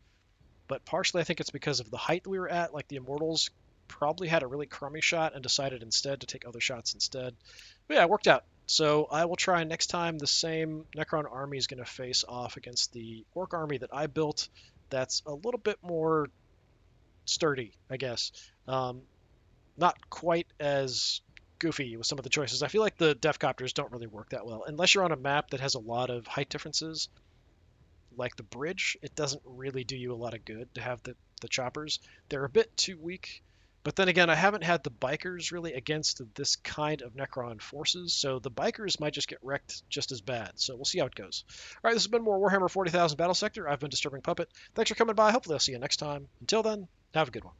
but partially I think it's because of the height we were at. Like the Immortals probably had a really crummy shot and decided instead to take other shots instead. But yeah, it worked out. So I will try next time. The same Necron army is going to face off against the Ork army that I built. That's a little bit more sturdy, I guess. Not quite as goofy with some of the choices. I feel like the Def Copters don't really work that well. Unless you're on a map that has a lot of height differences, like the bridge, it doesn't really do you a lot of good to have the choppers. They're a bit too weak. But then again, I haven't had the bikers really against this kind of Necron forces, so the bikers might just get wrecked just as bad. So we'll see how it goes. All right, this has been more Warhammer 40,000 Battlesector. I've been Disturbing Puppet. Thanks for coming by. Hopefully I'll see you next time. Until then, have a good one.